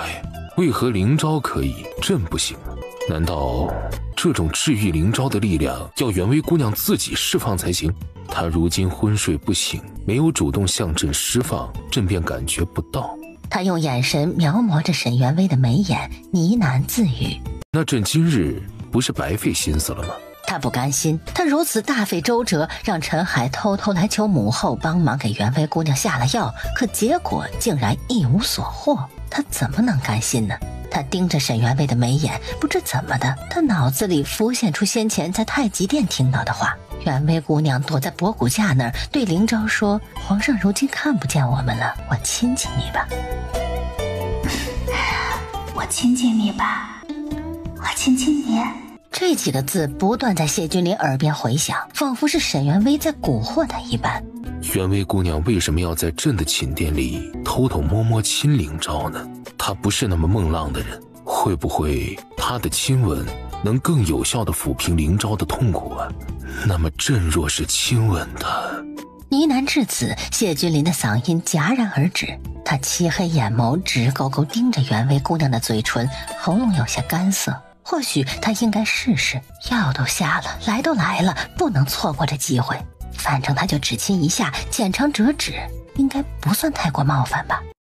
为何灵昭可以，朕不行？难道这种治愈灵昭的力量要远薇姑娘自己释放才行？她如今昏睡不醒，没有主动向朕释放，朕便感觉不到。他用眼神描摹着沈远薇的眉眼，呢喃自语：那朕今日不是白费心思了吗？他不甘心，他如此大费周折，让陈海偷偷来求母后帮忙给远薇姑娘下了药，可结果竟然一无所获，他怎么能甘心呢？他盯着沈远薇的眉眼，不知怎么的，他脑子里浮现出先前在太极殿听到的话。远薇姑娘躲在博古架那儿，对灵昭说：皇上如今看不见我们了，我亲亲你吧。我亲亲你吧，我亲亲你。这几个字不断在谢君林耳边回响，仿佛是沈远薇在蛊惑他一般。远薇姑娘为什么要在朕的寝殿里偷偷摸摸亲灵昭呢？她不是那么梦浪的人，会不会她的亲吻能更有效地抚平灵昭的痛苦啊？那么朕若是亲吻她……呢喃至此，谢君林的嗓音戛然而止，他漆黑眼眸直勾勾盯着远薇姑娘的嘴唇，喉咙有些干涩。或许他应该试试，药都下了，来都来了，不能错过这机会。反正他就只亲一下，浅尝辄止，应该不算太过冒犯吧。